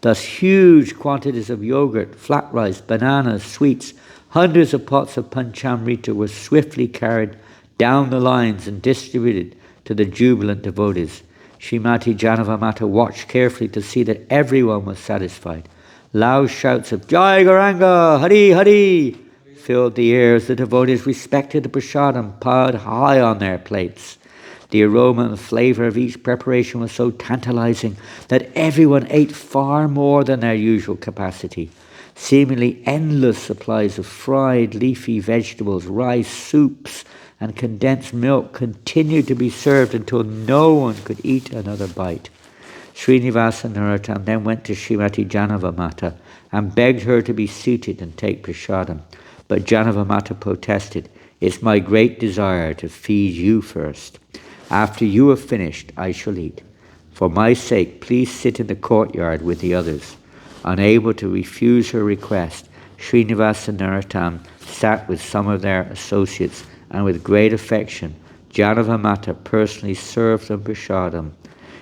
Thus huge quantities of yogurt, flat rice, bananas, sweets, hundreds of pots of panchamrita were swiftly carried down the lines and distributed to the jubilant devotees. Srimati Janavamata watched carefully to see that everyone was satisfied. Loud shouts of Jai Gauranga, Hari Hari filled the air as the devotees respected the prasadam piled high on their plates. The aroma and flavour of each preparation was so tantalizing that everyone ate far more than their usual capacity. Seemingly endless supplies of fried leafy vegetables, rice, soups, and condensed milk continued to be served until no one could eat another bite. Srinivas and Narottam then went to Srimati Janavamata and begged her to be seated and take prasadam. But Janavamata protested, "It's my great desire to feed you first. After you have finished, I shall eat. For my sake, please sit in the courtyard with the others." Unable to refuse her request, Srinivas and Narottam sat with some of their associates, and with great affection, Janavamata personally served them prasadam.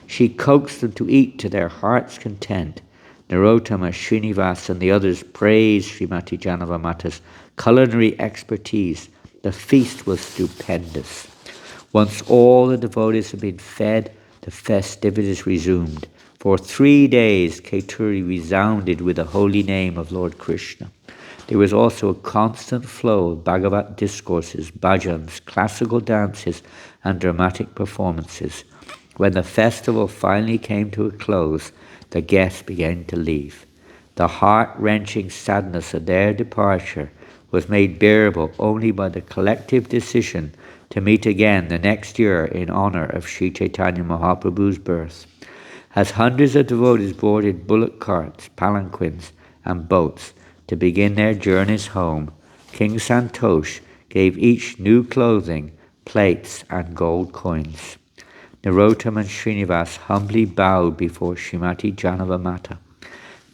She coaxed them to eat to their heart's content. Narottama, Srinivas and the others praised Srimati Janavamata's culinary expertise. The feast was stupendous. Once all the devotees had been fed, the festivities resumed. For 3 days, Keturi resounded with the holy name of Lord Krishna. There was also a constant flow of Bhagavat discourses, bhajans, classical dances, and dramatic performances. When the festival finally came to a close, the guests began to leave. The heart-wrenching sadness of their departure was made bearable only by the collective decision to meet again the next year in honor of Sri Chaitanya Mahaprabhu's birth. As hundreds of devotees boarded bullock carts, palanquins, and boats to begin their journeys home, King Santosh gave each new clothing, plates, and gold coins. Narottama and Srinivas humbly bowed before Srimati Janavamata,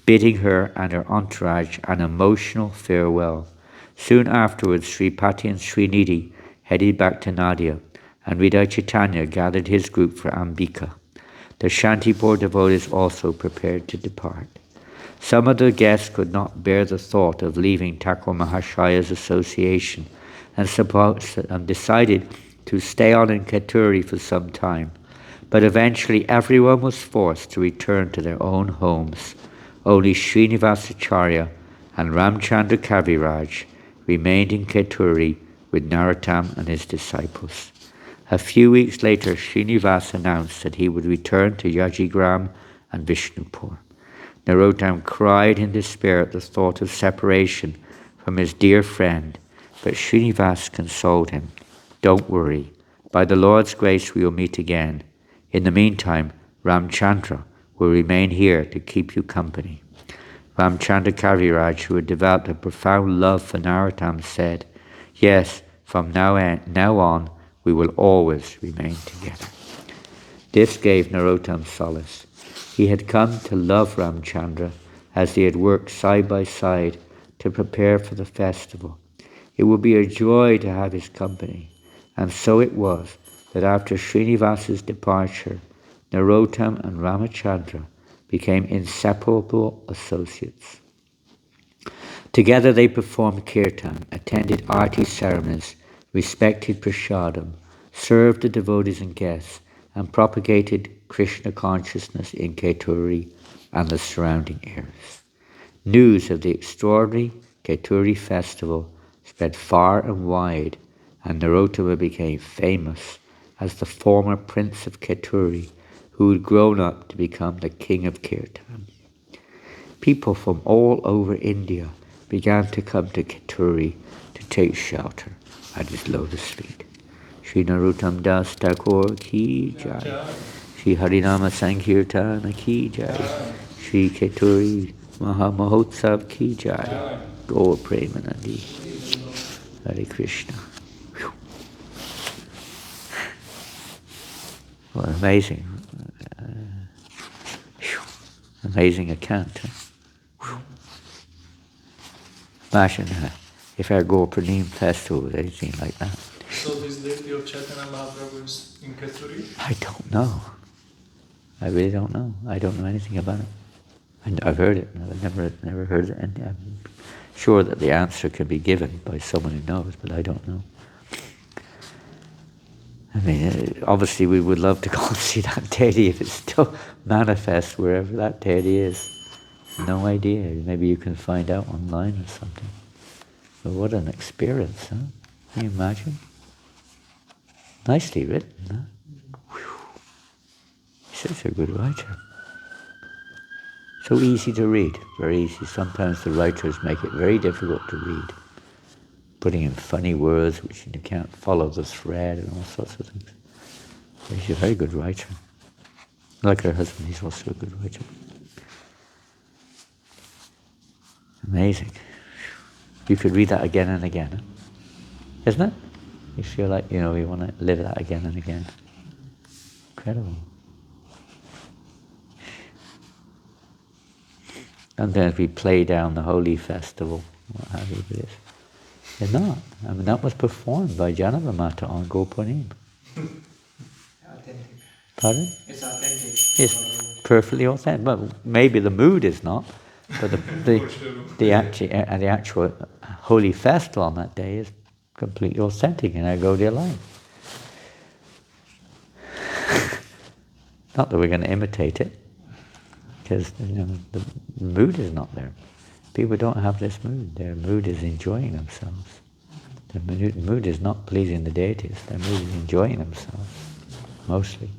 bidding her and her entourage an emotional farewell. Soon afterwards, Sripati and Srinidhi headed back to Nadia, and Vidya Chaitanya gathered his group for Ambika. The Shantipur devotees also prepared to depart. Some of the guests could not bear the thought of leaving Thakur Mahashaya's association and decided to stay on in Keturi for some time. But eventually everyone was forced to return to their own homes. Only Srinivasacharya and Ramchandra Kaviraj remained in Keturi with Narottama and his disciples. A few weeks later, Srinivas announced that he would return to Yajigram and Vishnupur. Narottama cried in despair at the thought of separation from his dear friend, but Srinivas consoled him. Don't worry. By the Lord's grace we will meet again. In the meantime, Ramchandra will remain here to keep you company. Ramchandra Kaviraj, who had developed a profound love for Narottama, said, Yes, from now on, we will always remain together. This gave Narottama solace. He had come to love Ramchandra as they had worked side by side to prepare for the festival. It would be a joy to have his company. And so it was that after Srinivas's departure, Narottama and Ramachandra became inseparable associates. Together they performed kirtan, attended arti ceremonies, respected prasadam, served the devotees and guests, and propagated Krishna consciousness in Keturi and the surrounding areas. News of the extraordinary Keturi festival spread far and wide, and Narottama became famous as the former prince of Keturi, who had grown up to become the king of Kirtan. People from all over India began to come to Keturi to take shelter at his lotus feet. Shri Narottama Das Thakur ki jai. Shri Harinama Sankirtana ki jai. Shri Keturi Mahamahotsav ki jai. Gaur Premanandi. Hare Krishna. Whew. Well, amazing. Amazing account. Imagine if our Gaur Pranim festival was anything like that. So this deity of Chaitanya Mahaprabhu is in Keturi? I don't know. I really don't know. I don't know anything about it. And I've heard it. I've never heard it. And I'm sure that the answer can be given by someone who knows, but I don't know. I mean, obviously we would love to go and see that deity if it's still manifest wherever that deity is. No idea. Maybe you can find out online or something. But what an experience, huh? Can you imagine? Nicely written, huh? He's such a good writer. So easy to read, very easy. Sometimes the writers make it very difficult to read, putting in funny words which you can't follow the thread and all sorts of things. But he's a very good writer. Like her husband, he's also a good writer. Amazing. You could read that again and again, huh? Isn't it? You feel like, you want to live that again and again. Incredible. Sometimes we play down the holy festival, what have you, but they're not. I mean, that was performed by Janavamata on Gopurnim. Pardon? It's authentic. It's perfectly authentic. Well, maybe the mood is not, but the actual holy festival on that day is completely authentic in our Gaudiya life. Not that we're going to imitate it, because the mood is not there. People don't have this mood. Their mood is enjoying themselves. The mood is not pleasing the deities. Their mood is enjoying themselves, mostly.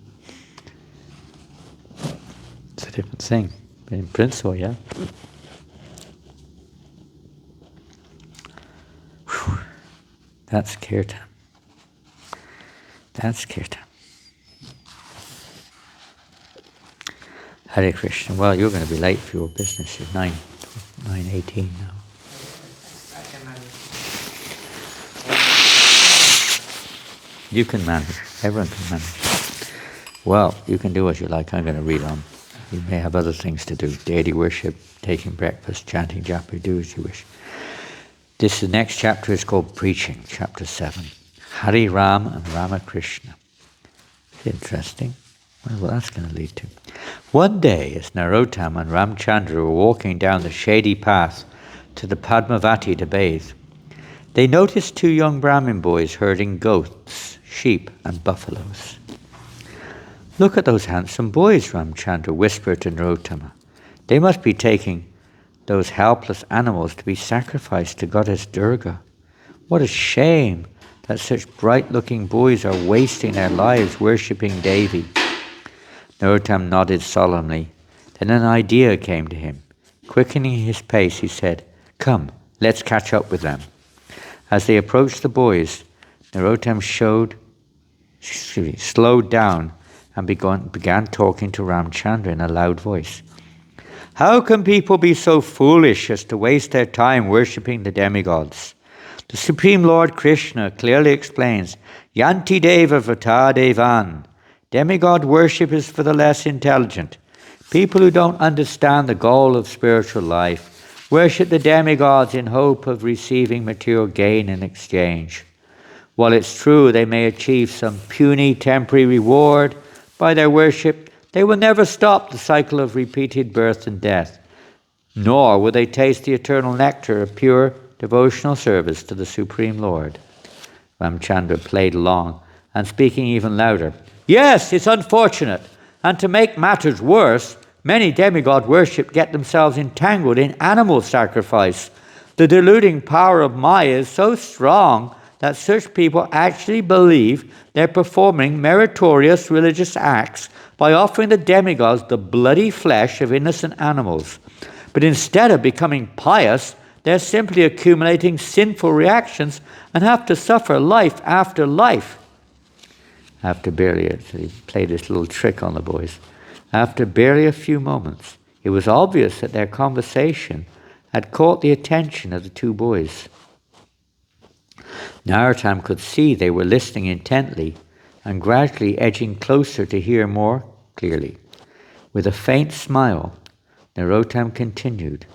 It's a different thing. But in principle, yeah. Whew. That's kirtan. That's kirtan. Hare Krishna. Well, you're going to be late for your business. It's 9:18 now. I can manage. You can manage. Everyone can manage. Well, you can do as you like. I'm going to read on. You may have other things to do. Deity worship, taking breakfast, chanting japa, do as you wish. The next chapter is called Preaching, chapter 7. Hari Ram and Ramakrishna. It's interesting. Well, that's going to lead to. One day, as Narottama and Ramchandra were walking down the shady path to the Padmavati to bathe, they noticed two young Brahmin boys herding goats, sheep, and buffaloes. "Look at those handsome boys," Ramchandra whispered to Narottama. "They must be taking those helpless animals to be sacrificed to Goddess Durga. What a shame that such bright-looking boys are wasting their lives worshipping Devi." Narottama nodded solemnly. Then an idea came to him. Quickening his pace, he said, "Come, let's catch up with them." As they approached the boys, Narottama slowed down and began talking to Ramchandra in a loud voice. "How can people be so foolish as to waste their time worshipping the demigods? The Supreme Lord Krishna clearly explains, Yanti Deva Vrata Devan. Demigod worship is for the less intelligent. People who don't understand the goal of spiritual life worship the demigods in hope of receiving material gain in exchange. While it's true they may achieve some puny temporary reward by their worship, they will never stop the cycle of repeated birth and death, nor will they taste the eternal nectar of pure devotional service to the Supreme Lord." Ramchandra played along and speaking even louder. "Yes, it's unfortunate, and to make matters worse, many demigod worship get themselves entangled in animal sacrifice. The deluding power of Maya is so strong that such people actually believe they're performing meritorious religious acts by offering the demigods the bloody flesh of innocent animals. But instead of becoming pious, they're simply accumulating sinful reactions and have to suffer life after life." He played this little trick on the boys. After barely a few moments, it was obvious that their conversation had caught the attention of the two boys. Narottama could see they were listening intently and gradually edging closer to hear more clearly. With a faint smile, Narottama continued.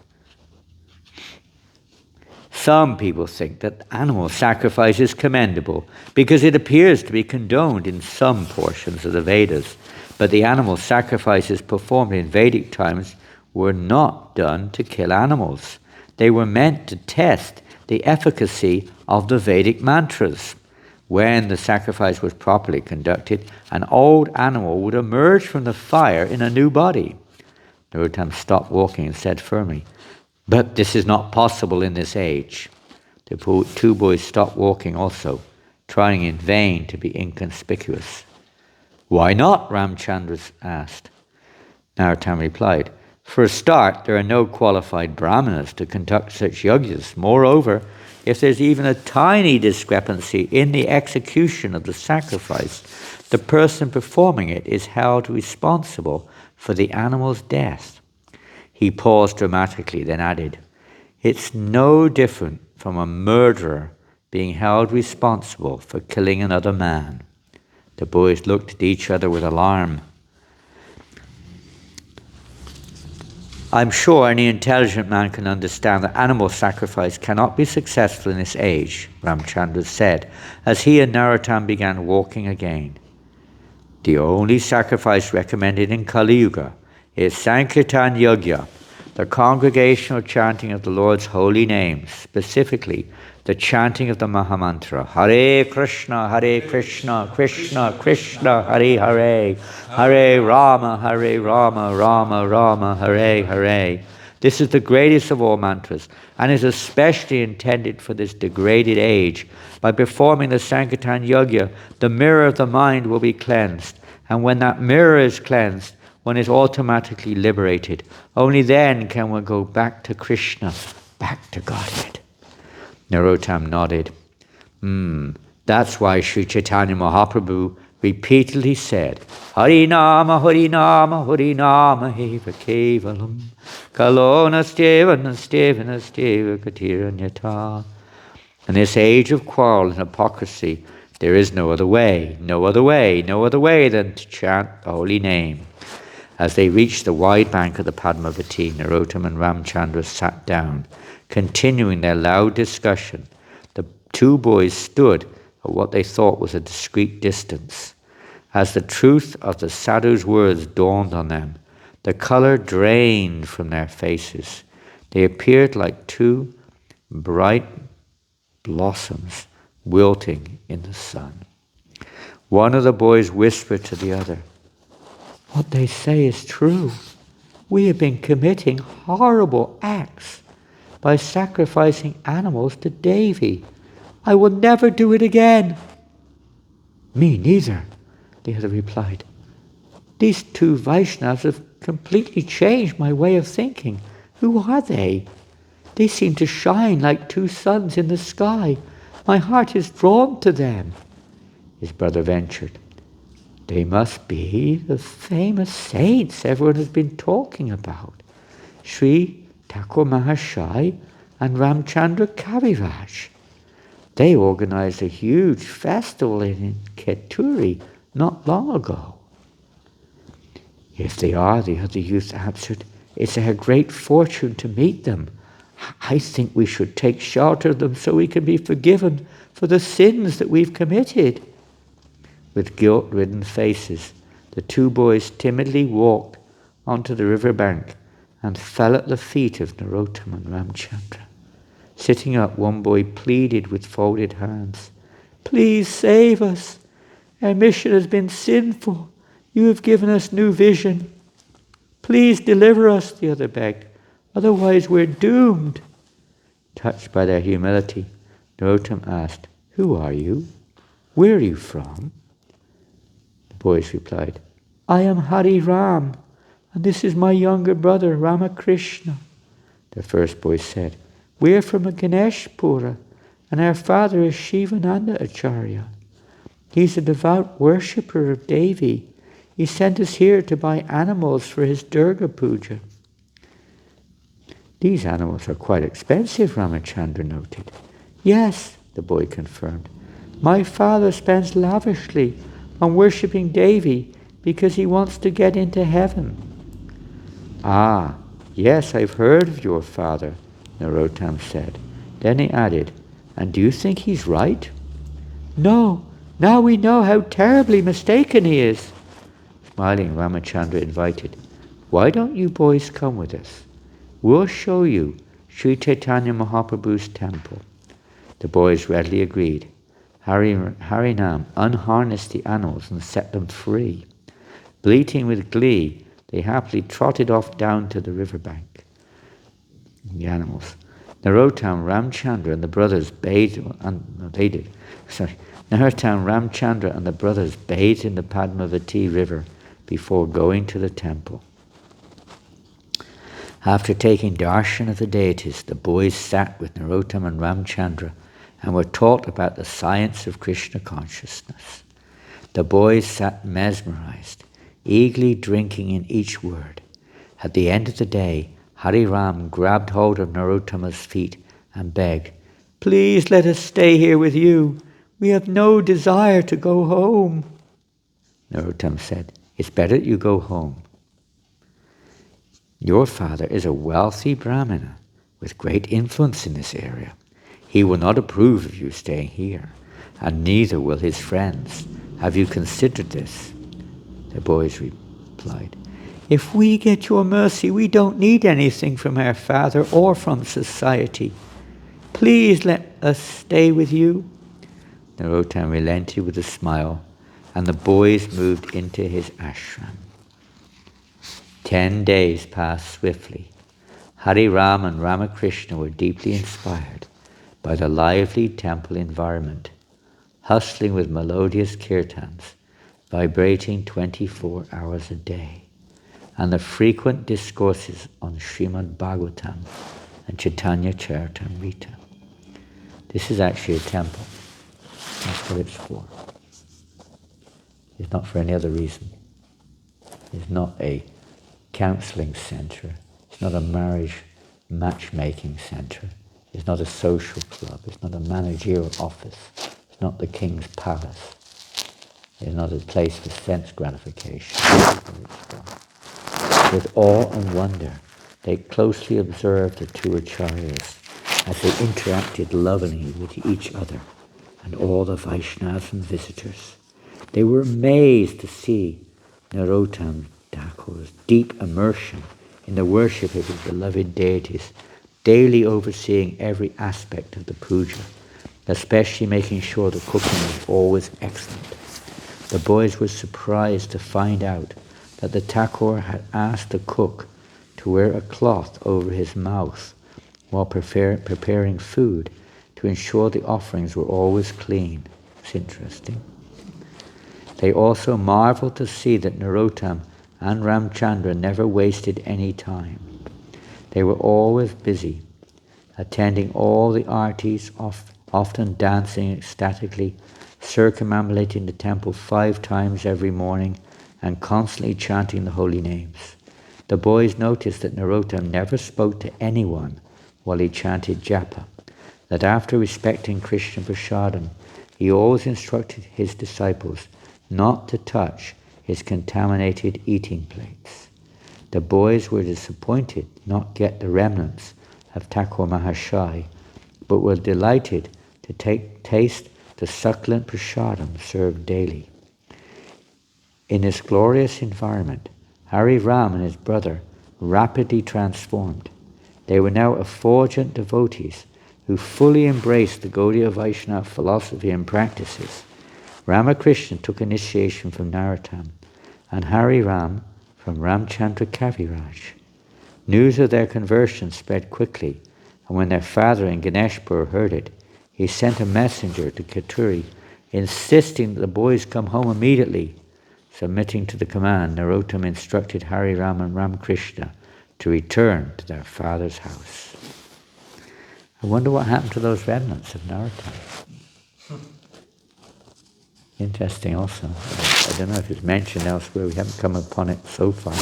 "Some people think that animal sacrifice is commendable because it appears to be condoned in some portions of the Vedas, but the animal sacrifices performed in Vedic times were not done to kill animals. They were meant to test the efficacy of the Vedic mantras. When the sacrifice was properly conducted, an old animal would emerge from the fire in a new body." Narottama stopped walking and said firmly, "But this is not possible in this age." The two boys stopped walking also, trying in vain to be inconspicuous. "Why not?" Ramchandra asked. Narottama replied, "For a start, there are no qualified brahmanas to conduct such yajnas. Moreover, if there's even a tiny discrepancy in the execution of the sacrifice, the person performing it is held responsible for the animal's death." He paused dramatically, then added, "It's no different from a murderer being held responsible for killing another man." The boys looked at each other with alarm. "I'm sure any intelligent man can understand that animal sacrifice cannot be successful in this age," Ramchandra said, as he and Narottama began walking again. The only sacrifice recommended in Kali Yuga is Sankirtan Yajna, the congregational chanting of the Lord's holy name, specifically the chanting of the Mahamantra, Hare Krishna, Krishna Krishna, Hare Hare, Hare Rama, Rama Rama, Hare Hare. This is the greatest of all mantras, and is especially intended for this degraded age. By performing the Sankirtan Yajna, the mirror of the mind will be cleansed, and when that mirror is cleansed, one is automatically liberated. Only then can one go back to Krishna, back to Godhead. Narottama nodded. That's why Sri Chaitanya Mahaprabhu repeatedly said, Harinama, Harinama, Harinama, Heva Kevalam, Kalonasteva, Nasteva, Nasteva, Katiranyata. In this age of quarrel and hypocrisy, there is no other way than to chant the holy name. As they reached the wide bank of the Padmavati, Narottama and Ramchandra sat down, continuing their loud discussion. The two boys stood at what they thought was a discreet distance. As the truth of the sadhu's words dawned on them, the colour drained from their faces. They appeared like two bright blossoms wilting in the sun. One of the boys whispered to the other, What they say is true. We have been committing horrible acts by sacrificing animals to Devi. I will never do it again. Me neither, the other replied. These two Vaishnavas have completely changed my way of thinking. Who are they? They seem to shine like two suns in the sky. My heart is drawn to them. His brother ventured. They must be the famous saints everyone has been talking about. Sri Thakura Mahashai and Ramchandra Kaviraj. They organized a huge festival in Keturi not long ago. If they are, the other youth answered, it's a great fortune to meet them. I think we should take shelter of them so we can be forgiven for the sins that we've committed. With guilt-ridden faces, the two boys timidly walked onto the riverbank and fell at the feet of Narottama and Ramchandra. Sitting up, one boy pleaded with folded hands, Please save us. Our mission has been sinful. You have given us new vision. Please deliver us, the other begged. Otherwise we're doomed. Touched by their humility, Narottama asked, Who are you? Where are you from? The boys replied, I am Hari Ram, and this is my younger brother, Ramakrishna. The first boy said, We're from Ganeshpura, and our father is Shivananda Acharya. He's a devout worshipper of Devi. He sent us here to buy animals for his Durga Puja. These animals are quite expensive, Ramachandra noted. Yes, the boy confirmed. My father spends lavishly on worshipping Devi because he wants to get into heaven. Ah, yes, I've heard of your father, Narottama said. Then he added, And do you think he's right? No, now we know how terribly mistaken he is. Smiling, Ramachandra invited, Why don't you boys come with us? We'll show you Sri Chaitanya Mahaprabhu's temple. The boys readily agreed. Harinam unharnessed the animals and set them free. Bleating with glee, they happily trotted off down to the riverbank. The animals. Narottama, Ramchandra and the brothers bathed in the Padmavati river before going to the temple. After taking darshan of the deities, the boys sat with Narottama and Ramchandra and were taught about the science of Krishna consciousness. The boys sat mesmerized, eagerly drinking in each word. At the end of the day, Hari Ram grabbed hold of Narottama's feet and begged, Please let us stay here with you. We have no desire to go home. Narottama said, It's better that you go home. Your father is a wealthy Brahmana with great influence in this area. He will not approve of you staying here, and neither will his friends. Have you considered this? The boys replied, "If we get your mercy, we don't need anything from our father or from society. Please let us stay with you." Narottama relented with a smile, and the boys moved into his ashram. 10 days passed swiftly. Hari Ram and Ramakrishna were deeply inspired by the lively temple environment, hustling with melodious kirtans, vibrating 24 hours a day, and the frequent discourses on Srimad Bhagavatam and Chaitanya Charitamrita. This is actually a temple. That's what it's for. It's not for any other reason. It's not a counselling centre. It's not a marriage matchmaking centre. It's not a social club. It's not a managerial office. It's not the king's palace. It's not a place for sense gratification. With awe and wonder, they closely observed the two acharyas as they interacted lovingly with each other and all the Vaishnavas and visitors. They were amazed to see Narottama Thakur's deep immersion in the worship of his beloved deities, daily overseeing every aspect of the puja, especially making sure the cooking was always excellent. The boys were surprised to find out that the Thakur had asked the cook to wear a cloth over his mouth while preparing food to ensure the offerings were always clean. It's interesting. They also marveled to see that Narottama and Ramchandra never wasted any time. They were always busy, attending all the artis, often dancing ecstatically, circumambulating the temple 5 times every morning, and constantly chanting the holy names. The boys noticed that Narottama never spoke to anyone while he chanted japa, that after respecting Krishna Prasadam, he always instructed his disciples not to touch his contaminated eating plates. The boys were disappointed not get the remnants of Thakur Mahashai, but were delighted to taste the succulent prasadam served daily. In this glorious environment, Hari Ram and his brother rapidly transformed. They were now effulgent devotees who fully embraced the Gaudiya Vaishnava philosophy and practices. Ramakrishna took initiation from Narottama, and Hari Ram from Ramchandra Kaviraj. News of their conversion spread quickly, and when their father in Ganeshpur heard it, he sent a messenger to Katuri, insisting that the boys come home immediately. Submitting to the command, Narottama instructed Hari Ram and Ramakrishna to return to their father's house. I wonder what happened to those remnants of Narottama. Interesting also. I don't know if it's mentioned elsewhere, we haven't come upon it so far.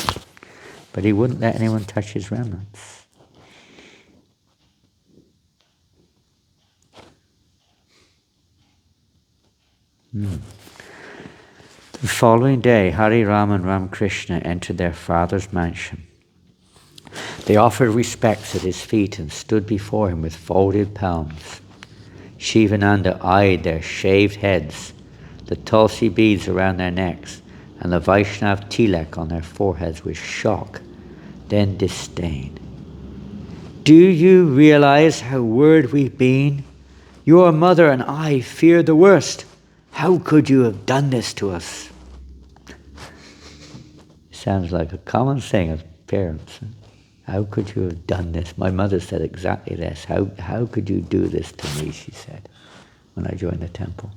But he wouldn't let anyone touch his remnants. The following day, Hari Ram and Ramakrishna entered their father's mansion. They offered respects at his feet and stood before him with folded palms. Shivananda eyed their shaved heads, the tulsi beads around their necks, and the Vaishnav tilak on their foreheads with shock, then disdain. "Do you realize how worried we've been? Your mother and I fear the worst. How could you have done this to us?" Sounds like a common saying of parents. How could you have done this? My mother said exactly this. How could you do this to me, she said, when I joined the temple.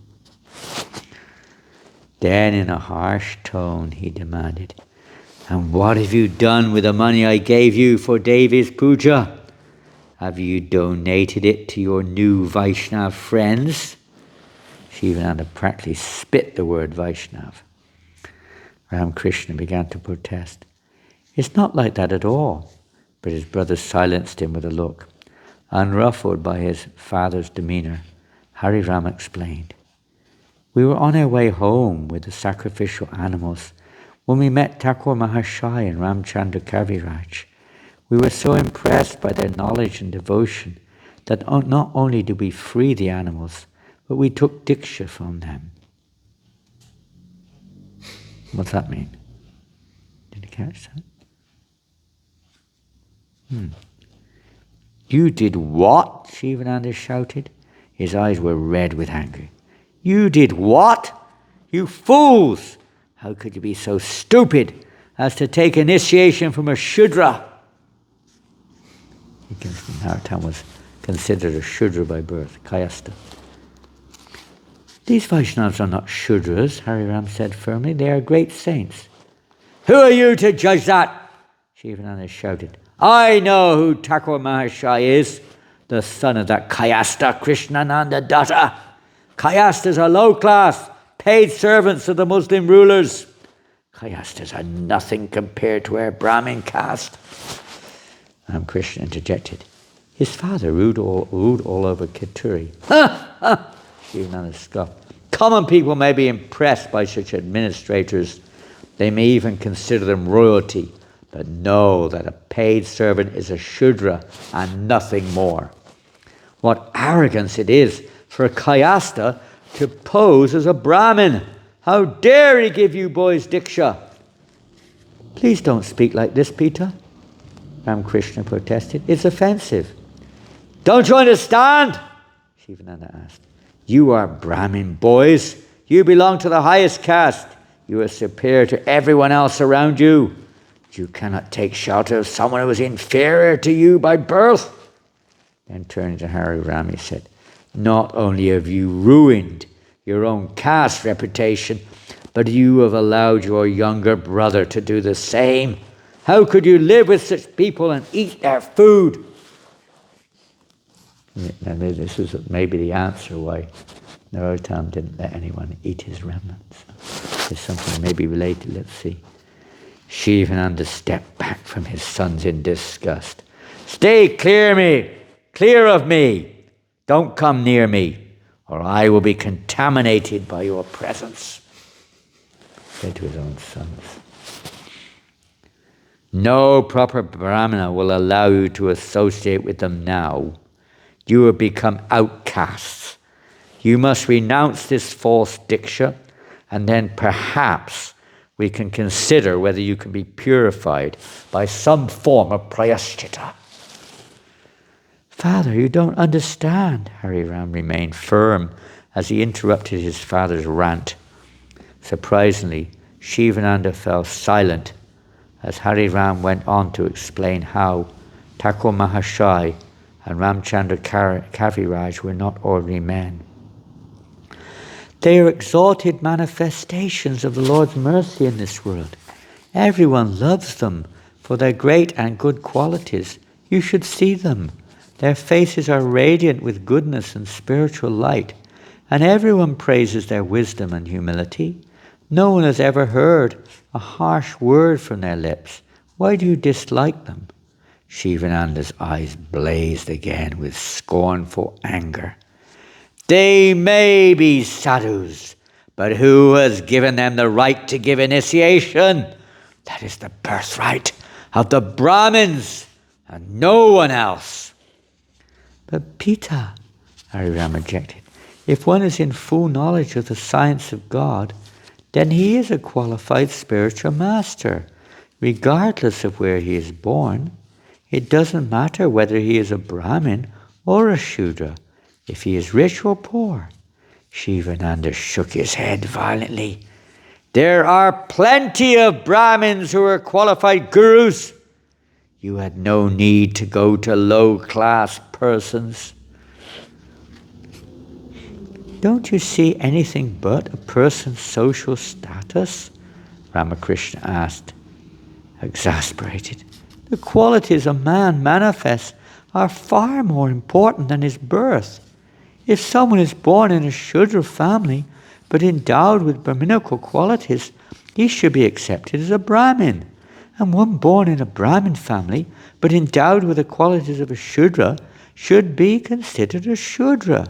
Then in a harsh tone he demanded, "And what have you done with the money I gave you for Devi's puja? Have you donated it to your new Vaishnav friends?" Shivananda practically spit the word Vaishnav. Ramakrishna began to protest. "It's not like that at all." But his brother silenced him with a look. Unruffled by his father's demeanour, Hari Ram explained, "We were on our way home with the sacrificial animals when we met Thakur Mahashai and Ramchandra Kaviraj. We were so impressed by their knowledge and devotion that not only did we free the animals, but we took diksha from them." What's that mean? Did you catch that? You did what? Shivananda shouted. His eyes were red with anger. You did what? You fools! How could you be so stupid as to take initiation from a Shudra? Narottama was considered a Shudra by birth, Kayastha. These Vaishnavas are not Shudras, Hariram said firmly. They are great saints. Who are you to judge that? Shivananda shouted. I know who Thakura Mahashaya is, the son of that Kayastha Krishnananda Datta. Kayasthas are low class, paid servants of the Muslim rulers. Kayasthas are nothing compared to our Brahmin caste. Krishna interjected. His father ruled all over Kituri. Ha! Ha! Shivananda scoffed. Common people may be impressed by such administrators. They may even consider them royalty, but know that a paid servant is a Shudra and nothing more. What arrogance it is for a Kayastha to pose as a Brahmin. How dare he give you boys Diksha? Please don't speak like this, Peter, Ramakrishna protested. It's offensive. Don't you understand? Shivananda asked. You are Brahmin boys. You belong to the highest caste. You are superior to everyone else around you. You cannot take shelter of someone who is inferior to you by birth. Then turning to Hariram, he said, not only have you ruined your own caste reputation, but you have allowed your younger brother to do the same. How could you live with such people and eat their food? And this is maybe the answer why Narottama didn't let anyone eat his remnants. There's something maybe related, let's see. Shivananda stepped back from his sons in disgust. Stay clear of me. Don't come near me, or I will be contaminated by your presence. Said to his own sons. No proper Brahmana will allow you to associate with them now. You have become outcasts. You must renounce this false diksha, and then perhaps we can consider whether you can be purified by some form of prayaschitta. Father, you don't understand. Hariram remained firm as he interrupted his father's rant. Surprisingly, Shivananda fell silent as Hariram went on to explain how Thakura Mahashaya and Ramchandra Kaviraj were not ordinary men. They are exalted manifestations of the Lord's mercy in this world. Everyone loves them for their great and good qualities. You should see them. Their faces are radiant with goodness and spiritual light, and everyone praises their wisdom and humility. No one has ever heard a harsh word from their lips. Why do you dislike them? Shivananda's eyes blazed again with scornful anger. They may be sadhus, but who has given them the right to give initiation? That is the birthright of the Brahmins and no one else. But Pita, Hariram objected, if one is in full knowledge of the science of God, then he is a qualified spiritual master, regardless of where he is born. It doesn't matter whether he is a Brahmin or a Shudra, if he is rich or poor. Shivananda shook his head violently. There are plenty of Brahmins who are qualified gurus. You had no need to go to low-class persons. Don't you see anything but a person's social status? Ramakrishna asked, exasperated. The qualities a man manifests are far more important than his birth. If someone is born in a Shudra family, but endowed with Brahminical qualities, he should be accepted as a Brahmin. And one born in a Brahmin family, but endowed with the qualities of a Shudra, should be considered a Shudra.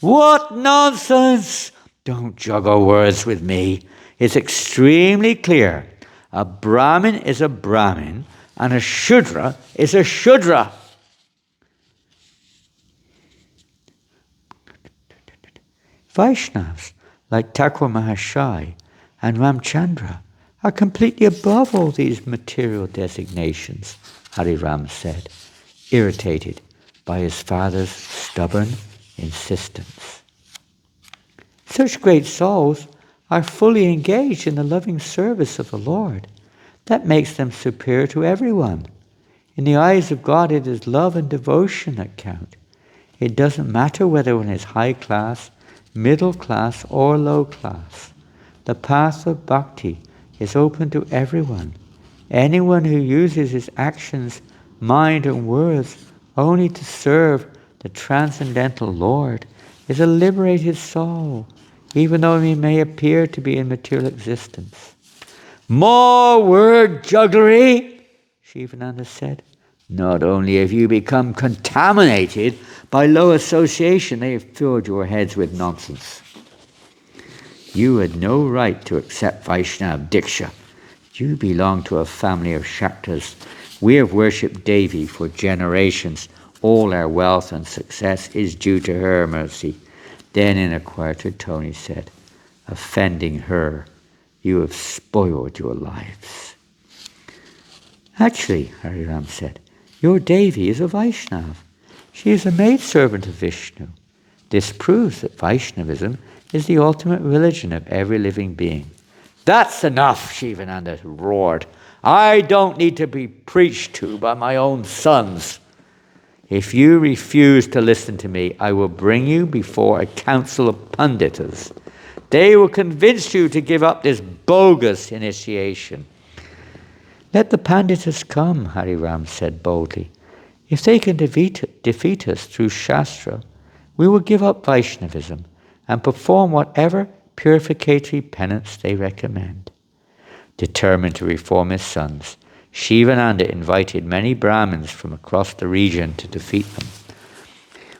What nonsense! Don't juggle words with me. It's extremely clear. A Brahmin is a Brahmin, and a Shudra is a Shudra. Vaishnavas like Thakura Mahashaya and Ramchandra are completely above all these material designations, Hari Ram said, irritated by his father's stubborn insistence. Such great souls are fully engaged in the loving service of the Lord. That makes them superior to everyone. In the eyes of God, it is love and devotion that count. It doesn't matter whether one is high class, middle class, or low class. The path of bhakti is open to everyone. Anyone who uses his actions, mind, and words only to serve the transcendental Lord is a liberated soul, even though he may appear to be in material existence. More word jugglery, Shivananda said. Not only have you become contaminated by low association, they have filled your heads with nonsense. You had no right to accept Vaishnava Diksha. You belong to a family of Shaktas. We have worshipped Devi for generations. All our wealth and success is due to her mercy. Then in a quieter tone he said, offending her, you have spoiled your lives. Actually, Hari Ram said, your Devi is a Vaishnava. She is a maidservant of Vishnu. This proves that Vaishnavism is the ultimate religion of every living being. That's enough, Shivananda roared. I don't need to be preached to by my own sons. If you refuse to listen to me, I will bring you before a council of Panditas. They will convince you to give up this bogus initiation. Let the Panditas come, Hari Ram said boldly. If they can defeat us through Shastra, we will give up Vaishnavism and perform whatever purificatory penance they recommend. Determined to reform his sons, Shivananda invited many Brahmins from across the region to defeat them.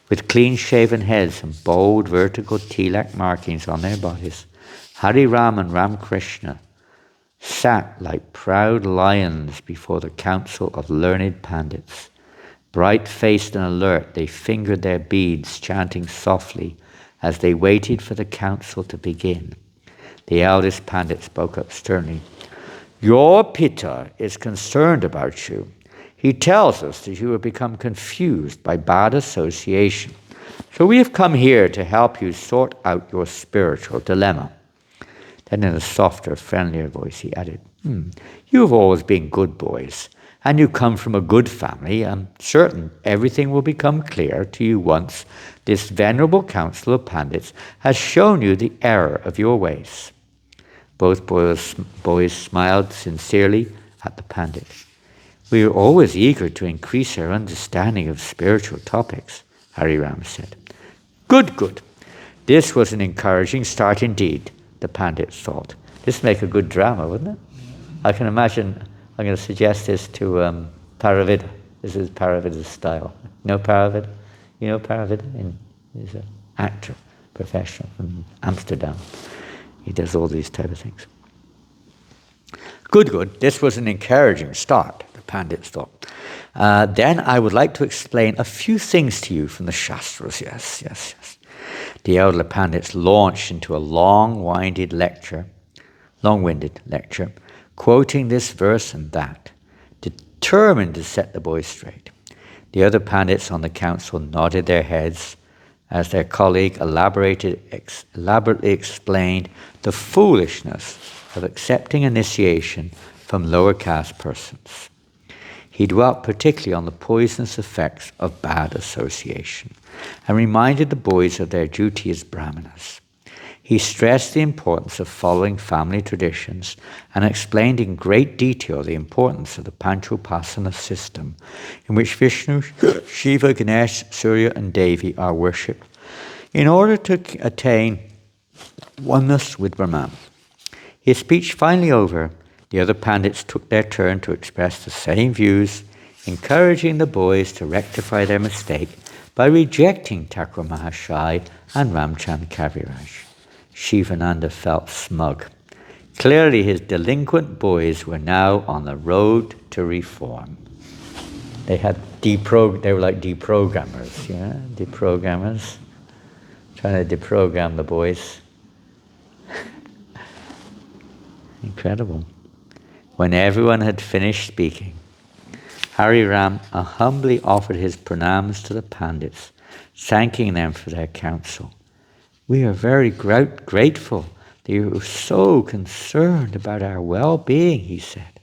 With clean-shaven heads and bold vertical tilak markings on their bodies, Hari Ram and Ramakrishna sat like proud lions before the council of learned pandits. Bright-faced and alert, they fingered their beads, chanting softly as they waited for the council to begin. The eldest pandit spoke up sternly. Your Pitta is concerned about you. He tells us that you have become confused by bad association. So we have come here to help you sort out your spiritual dilemma. Then in a softer, friendlier voice he added, you have always been good boys, and you come from a good family. I'm certain everything will become clear to you once this venerable council of pandits has shown you the error of your ways. Both boys smiled sincerely at the pandit. We are always eager to increase our understanding of spiritual topics, Hari Ram said. Good. This was an encouraging start indeed, the pandits thought. This would make a good drama, wouldn't it? I can imagine, I'm going to suggest this to Paravida. This is Paravida's style. You know Paravida? He's an actor, professional from Amsterdam. He does all these type of things. Good. This was an encouraging start, the pandits thought. Then I would like to explain a few things to you from the Shastras. Yes. The elder pandits launched into a long-winded lecture, quoting this verse and that, determined to set the boys straight. The other pandits on the council nodded their heads as their colleague elaborately explained the foolishness of accepting initiation from lower caste persons. He dwelt particularly on the poisonous effects of bad association and reminded the boys of their duty as brahmanas. He stressed the importance of following family traditions and explained in great detail the importance of the Panchupasana system in which Vishnu, Shiva, Ganesh, Surya and Devi are worshipped in order to attain oneness with Brahman. His speech finally over, the other pandits took their turn to express the same views, encouraging the boys to rectify their mistake by rejecting Thakura Mahashai and Ramchand Kaviraj. Shivananda felt smug. Clearly his delinquent boys were now on the road to reform. They were like deprogrammers, deprogrammers, trying to deprogram the boys. Incredible. When everyone had finished speaking, Hari Ram humbly offered his pranams to the Pandits, thanking them for their counsel. "We are very grateful that you are so concerned about our well-being," he said.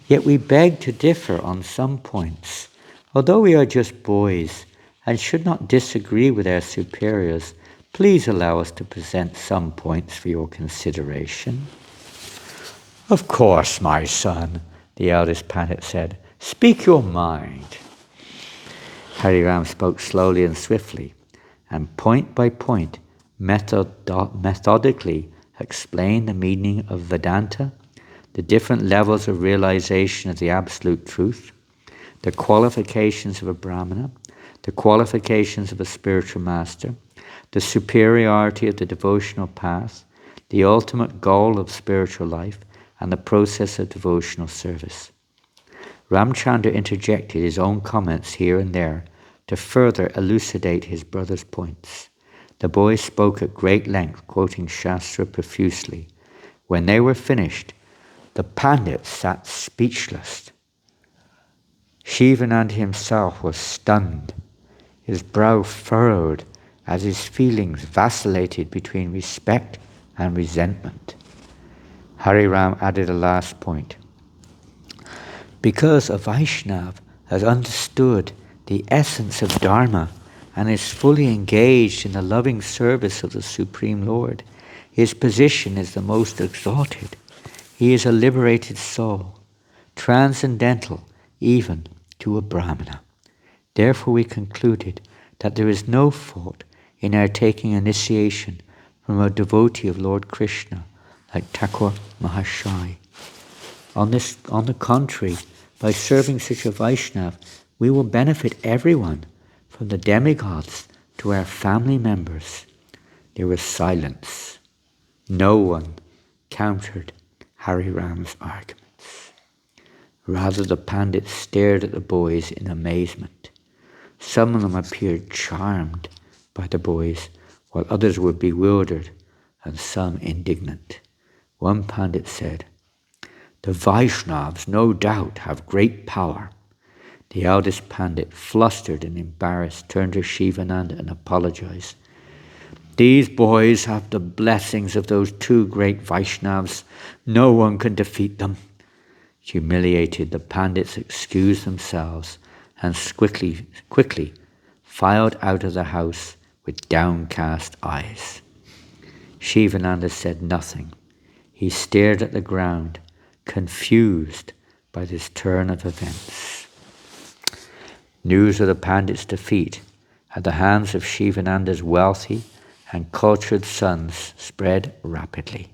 "Yet we beg to differ on some points. Although we are just boys and should not disagree with our superiors, please allow us to present some points for your consideration." "Of course, my son," the eldest Pandit said. "Speak your mind." Hari Ram spoke slowly and swiftly, and point by point, methodically explained the meaning of Vedanta, the different levels of realization of the absolute truth, the qualifications of a Brahmana, the qualifications of a spiritual master, the superiority of the devotional path, the ultimate goal of spiritual life, and the process of devotional service. Ramchandra interjected his own comments here and there to further elucidate his brother's points. The boy spoke at great length, quoting Shastra profusely. When they were finished, the Pandit sat speechless. Shivananda himself was stunned. His brow furrowed as his feelings vacillated between respect and resentment. Hari Ram added a last point. Because a Vaishnav has understood the essence of Dharma and is fully engaged in the loving service of the Supreme Lord, his position is the most exalted. He is a liberated soul, transcendental even to a Brahmana. Therefore we concluded that there is no fault in our taking initiation from a devotee of Lord Krishna like Thakura Mahashai. On the contrary, by serving such a Vaishnav, we will benefit everyone, from the demigods to our family members. There was silence. No one countered Hari Ram's arguments. Rather, the Pandits stared at the boys in amazement. Some of them appeared charmed by the boys, while others were bewildered and some indignant. One Pandit said, "The Vaishnavas no doubt have great power." The eldest Pandit, flustered and embarrassed, turned to Shivananda and apologized. "These boys have the blessings of those two great Vaishnavas. No one can defeat them." Humiliated, the Pandits excused themselves and quickly filed out of the house with downcast eyes. Shivananda said nothing. He stared at the ground, confused by this turn of events. News of the Pandits' defeat at the hands of Shivananda's wealthy and cultured sons spread rapidly.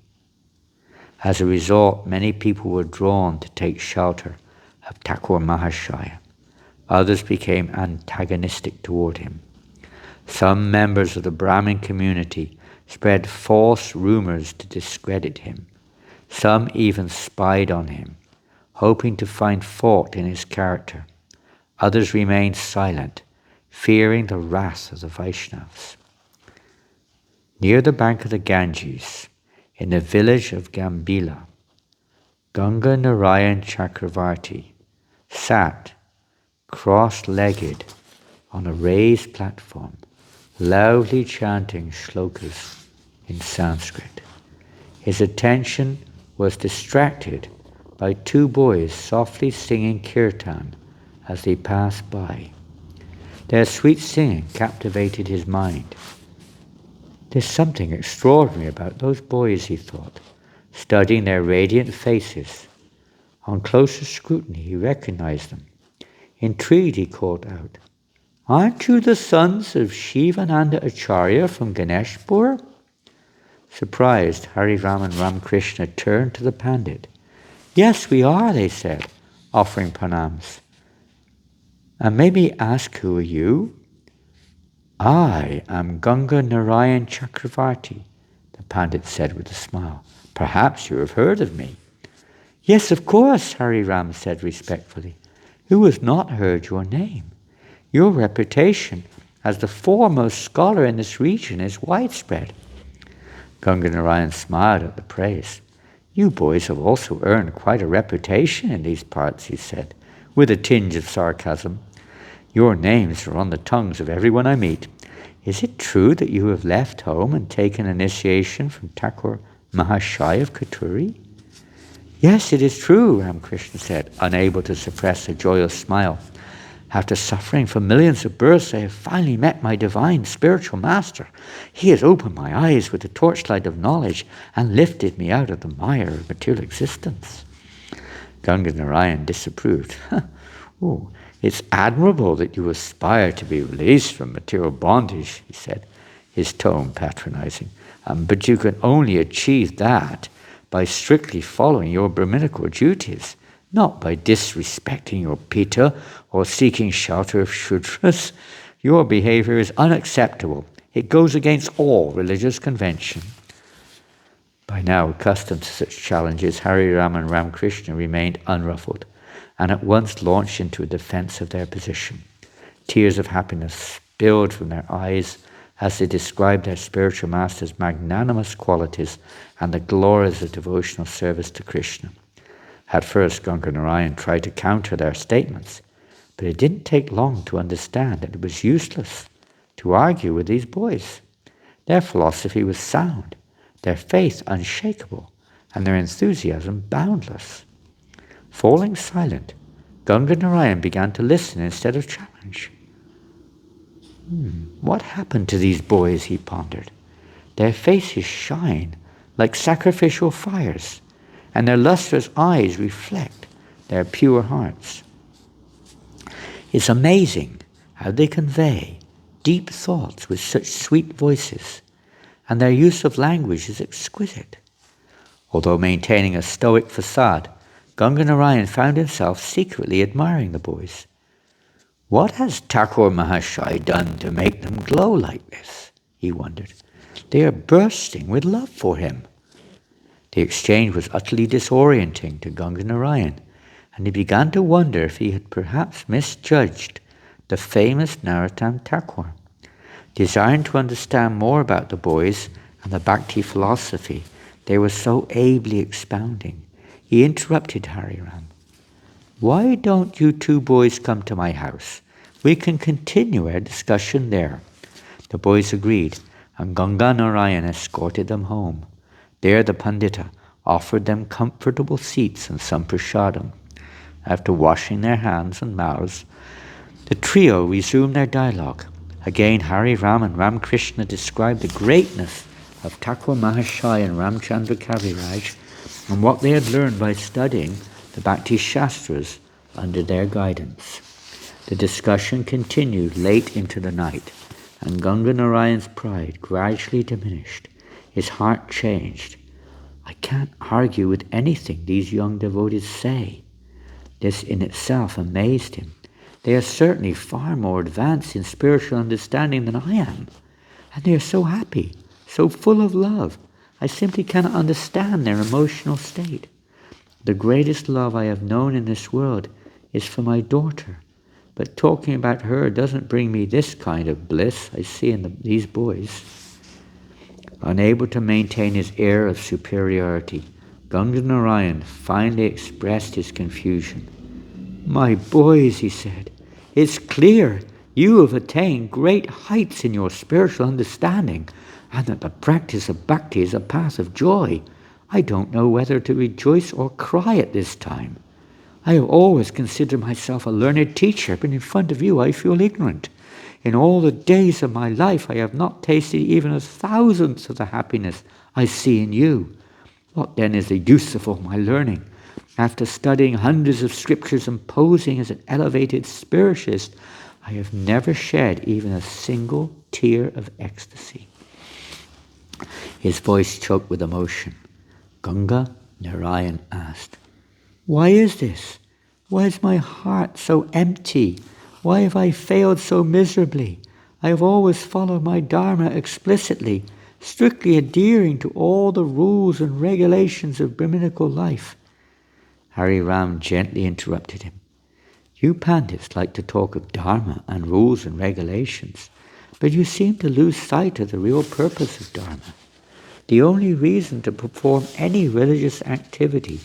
As a result, many people were drawn to take shelter of Thakura Mahashaya. Others became antagonistic toward him. Some members of the Brahmin community spread false rumors to discredit him. Some even spied on him, hoping to find fault in his character. Others remained silent, fearing the wrath of the Vaishnavas. Near the bank of the Ganges, in the village of Gambila, Ganga Narayan Chakravarti sat cross-legged on a raised platform, loudly chanting shlokas in Sanskrit. His attention was distracted by two boys softly singing kirtan as they passed by. Their sweet singing captivated his mind. There's something extraordinary about those boys, he thought, studying their radiant faces. On closer scrutiny, he recognized them. Intrigued, he called out, "Aren't you the sons of Shivananda Acharya from Ganeshpur?" Surprised, Hari Ram and Ramakrishna turned to the Pandit. "Yes, we are," they said, offering pranams. "And may we ask, who are you?" "I am Ganga Narayan Chakravarti," the Pandit said with a smile. "Perhaps you have heard of me." "Yes, of course," Hari Ram said respectfully. "Who has not heard your name? Your reputation as the foremost scholar in this region is widespread." Ganga Narayan smiled at the praise. You boys have also earned quite a reputation in these parts, he said, with a tinge of sarcasm. Your names are on the tongues of everyone I meet. Is it true that you have left home and taken initiation from Thakura Mahashaya of Katuri? Yes, it is true, Ramakrishna said, unable to suppress a joyous smile. After suffering for millions of births, I have finally met my divine spiritual master. He has opened my eyes with the torchlight of knowledge and lifted me out of the mire of material existence. Ganga Narayan disapproved. Oh, it's admirable that you aspire to be released from material bondage, he said, his tone patronizing. But you can only achieve that by strictly following your Brahminical duties, not by disrespecting your Pita or seeking shelter of Shudras. Your behavior is unacceptable. It goes against all religious convention. By now accustomed to such challenges, Hari Ram and Ramakrishna remained unruffled and at once launched into a defense of their position. Tears of happiness spilled from their eyes as they described their spiritual master's magnanimous qualities and the glories of devotional service to Krishna. At first, Ganga Narayan tried to counter their statements, but it didn't take long to understand that it was useless to argue with these boys. Their philosophy was sound, their faith unshakable, and their enthusiasm boundless. Falling silent, Ganga Narayan began to listen instead of challenge. What happened to these boys, he pondered. Their faces shine like sacrificial fires, and their lustrous eyes reflect their pure hearts. It's amazing how they convey deep thoughts with such sweet voices, and their use of language is exquisite. Although maintaining a stoic facade, Ganga Narayan found himself secretly admiring the boys. What has Thakura Mahashaya done to make them glow like this? He wondered. They are bursting with love for him. The exchange was utterly disorienting to Ganga Narayan, and he began to wonder if he had perhaps misjudged the famous Narottama Thakura. Desiring to understand more about the boys and the Bhakti philosophy they were so ably expounding, he interrupted Hari Ram. Why don't you two boys come to my house? We can continue our discussion there. The boys agreed, and Ganga Narayan escorted them home. There the Pandita offered them comfortable seats and some prasadam. After washing their hands and mouths, the trio resumed their dialogue. Again, Hari Ram and Ramakrishna described the greatness of Thakura Mahashaya and Ramchandra Kaviraj and what they had learned by studying the Bhakti Shastras under their guidance. The discussion continued late into the night, and Ganga Narayan's pride gradually diminished. His heart changed. I can't argue with anything these young devotees say. This in itself amazed him. They are certainly far more advanced in spiritual understanding than I am, and they are so happy, so full of love. I simply cannot understand their emotional state. The greatest love I have known in this world is for my daughter, but talking about her doesn't bring me this kind of bliss I see in these boys. Unable to maintain his air of superiority, Ganga Narayan finally expressed his confusion. My boys, he said, it's clear you have attained great heights in your spiritual understanding, and that the practice of bhakti is a path of joy. I don't know whether to rejoice or cry at this time. I have always considered myself a learned teacher, but in front of you I feel ignorant. In all the days of my life I have not tasted even a thousandth of the happiness I see in you. What then is the use of all my learning? After studying hundreds of scriptures and posing as an elevated spiritualist, I have never shed even a single tear of ecstasy. His voice choked with emotion. Ganga Narayan asked, why is this? Why is my heart so empty? Why have I failed so miserably? I have always followed my dharma explicitly, strictly adhering to all the rules and regulations of Brahminical life. Hari Ram gently interrupted him. You Pandits like to talk of dharma and rules and regulations, but you seem to lose sight of the real purpose of dharma. The only reason to perform any religious activity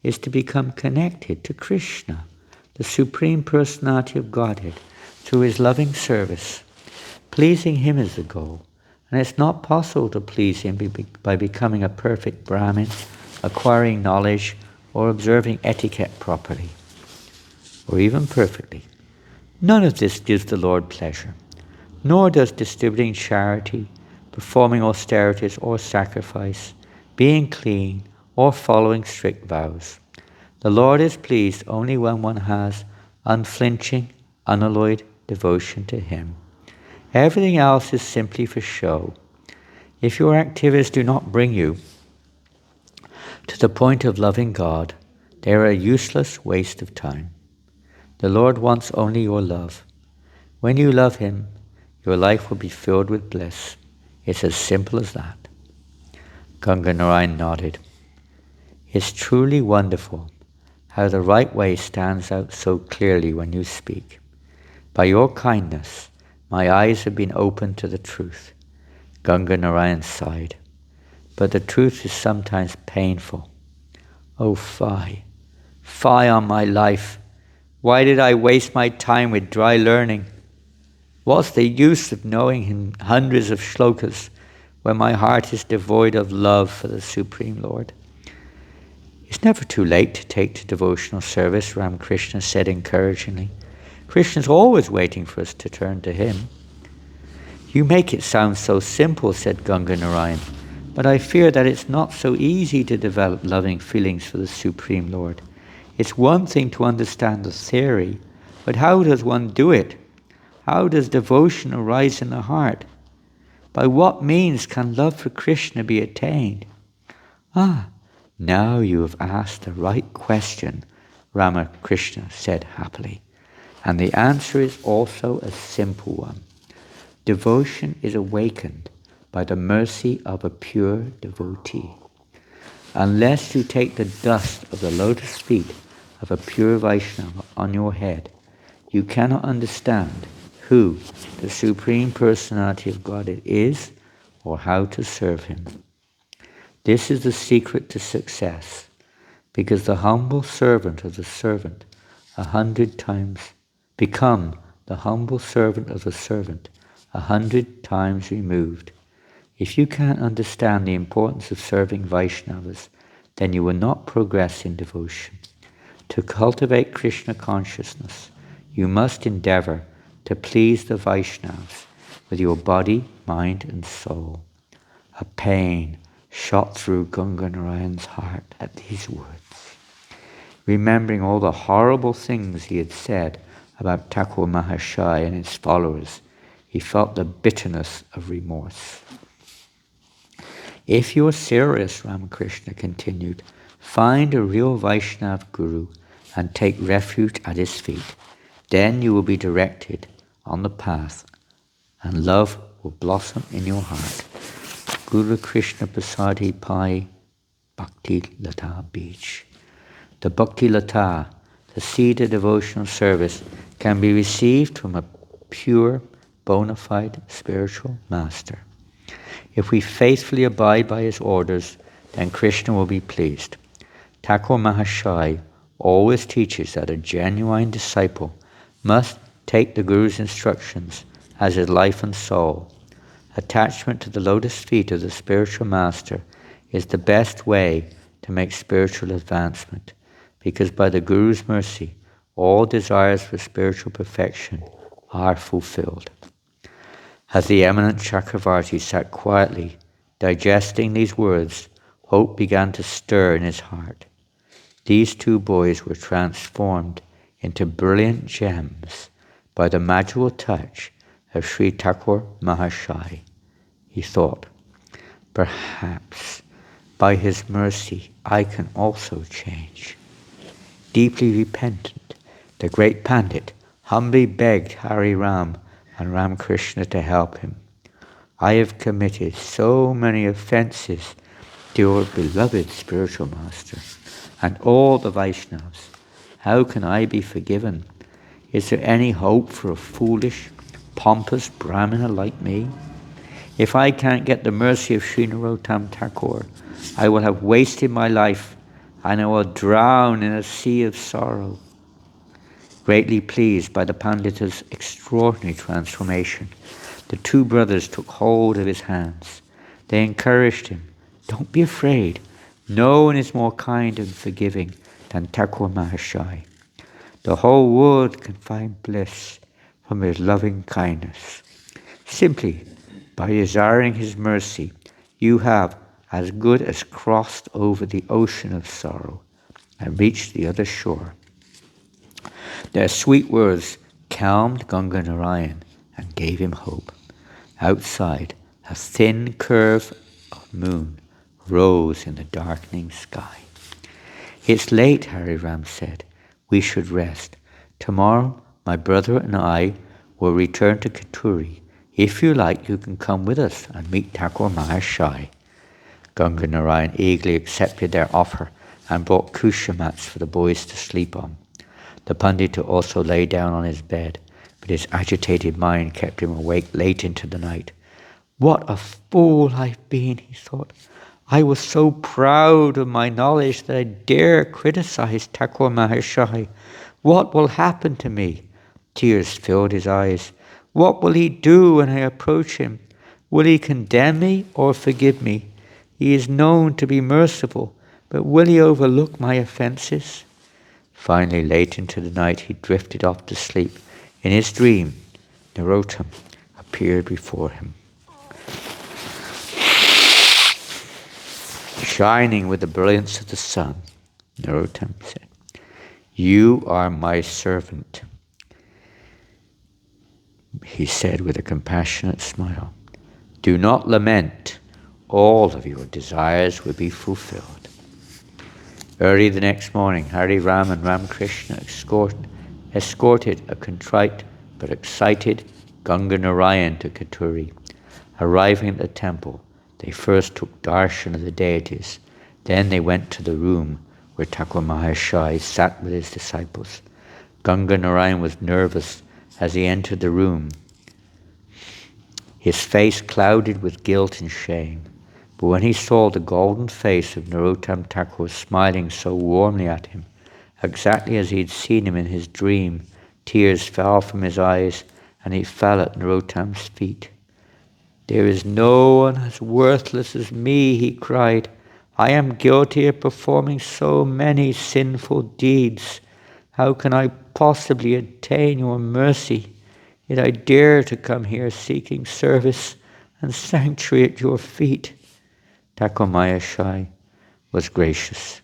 is to become connected to Krishna, the Supreme Personality of Godhead, through his loving service. Pleasing him is the goal, and it's not possible to please him by becoming a perfect Brahmin, acquiring knowledge, or observing etiquette properly, or even perfectly. None of this gives the Lord pleasure, nor does distributing charity, performing austerities or sacrifice, being clean, or following strict vows. The Lord is pleased only when one has unflinching, unalloyed devotion to him. Everything else is simply for show. If your activities do not bring you to the point of loving God, they are a useless waste of time. The Lord wants only your love. When you love him, your life will be filled with bliss. It's as simple as that. Ganganarayan nodded. It's truly wonderful how the right way stands out so clearly when you speak. By your kindness, my eyes have been opened to the truth. Ganganarayan sighed. But the truth is sometimes painful. Oh, fie on my life. Why did I waste my time with dry learning? What's the use of knowing hundreds of shlokas when my heart is devoid of love for the Supreme Lord? It's never too late to take to devotional service, Ramakrishna said encouragingly. Krishna's always waiting for us to turn to him. You make it sound so simple, said Ganganarayan, but I fear that it's not so easy to develop loving feelings for the Supreme Lord. It's one thing to understand the theory, but how does one do it? How does devotion arise in the heart? By what means can love for Krishna be attained? Now you have asked the right question, Ramakrishna said happily. And the answer is also a simple one. Devotion is awakened by the mercy of a pure devotee. Unless you take the dust of the lotus feet of a pure Vaishnava on your head, you cannot understand who the Supreme Personality of Godhead is or how to serve him. This is the secret to success, because the humble servant of the servant 100 times become the humble servant of the servant 100 times removed. If you can't understand the importance of serving Vaishnavas, then you will not progress in devotion. To cultivate Krishna consciousness, you must endeavor to please the Vaishnavas with your body, mind and soul. A pain shot through Ganganarayan's heart at these words. Remembering all the horrible things he had said about Thakura Mahashaya and his followers, he felt the bitterness of remorse. If you are serious, Ramakrishna continued, find a real Vaishnava guru and take refuge at his feet. Then you will be directed on the path and love will blossom in your heart. Guru Krishna Prasadi Pai Bhakti Lata Beach. The Bhakti Lata, the seed of devotional service, can be received from a pure, bona fide spiritual master. If we faithfully abide by his orders, then Krishna will be pleased. Thakura Mahashaya always teaches that a genuine disciple must take the Guru's instructions as his life and soul. Attachment to the lotus feet of the spiritual master is the best way to make spiritual advancement, because by the Guru's mercy, all desires for spiritual perfection are fulfilled. As the eminent Chakravarti sat quietly, digesting these words, hope began to stir in his heart. These two boys were transformed into brilliant gems by the magical touch of Sri Thakura Mahashaya. He thought, perhaps by his mercy I can also change. Deeply repentant, the great Pandit humbly begged Hari Ram and Ramakrishna to help him. I have committed so many offences to your beloved spiritual master and all the Vaishnavas. How can I be forgiven? Is there any hope for a foolish, pompous Brahmana like me? If I can't get the mercy of Sri Narottama Thakur, I will have wasted my life and I will drown in a sea of sorrow. Greatly pleased by the Pandita's extraordinary transformation, the two brothers took hold of his hands. They encouraged him. Don't be afraid. No one is more kind and forgiving than Thakur Mahashai. The whole world can find bliss from his loving kindness. Simply by desiring his mercy, you have as good as crossed over the ocean of sorrow and reached the other shore. Their sweet words calmed Ganga Narayan and gave him hope. Outside, a thin curve of moon rose in the darkening sky. It's late, Hari Ram said. We should rest. Tomorrow, my brother and I will return to Katuri. If you like, you can come with us and meet Thakur Mahashai. Ganga Narayan eagerly accepted their offer and brought kusha mats for the boys to sleep on. The Pandita also lay down on his bed, but his agitated mind kept him awake late into the night. What a fool I've been, he thought. I was so proud of my knowledge that I dare criticize Thakur Mahashai. What will happen to me? Tears filled his eyes. What will he do when I approach him? Will he condemn me or forgive me? He is known to be merciful, but will he overlook my offenses? Finally, late into the night, he drifted off to sleep. In his dream, Narottama appeared before him, shining with the brilliance of the sun. Narottama said, "You are my servant," he said with a compassionate smile. "Do not lament. All of your desires will be fulfilled." Early the next morning, Hari Ram and Ramakrishna escorted a contrite but excited Ganga Narayan to Katuri. Arriving at the temple, they first took darshan of the deities. Then they went to the room where Thakur Mahashai sat with his disciples. Ganga Narayan was nervous as he entered the room, his face clouded with guilt and shame. But when he saw the golden face of Narottama Thakur smiling so warmly at him, exactly as he had seen him in his dream, tears fell from his eyes and he fell at Narottama's feet. "There is no one as worthless as me," he cried. "I am guilty of performing so many sinful deeds. How can I possibly attain your mercy? Yet I dare to come here seeking service and sanctuary at your feet." Thakur Mahashai was gracious.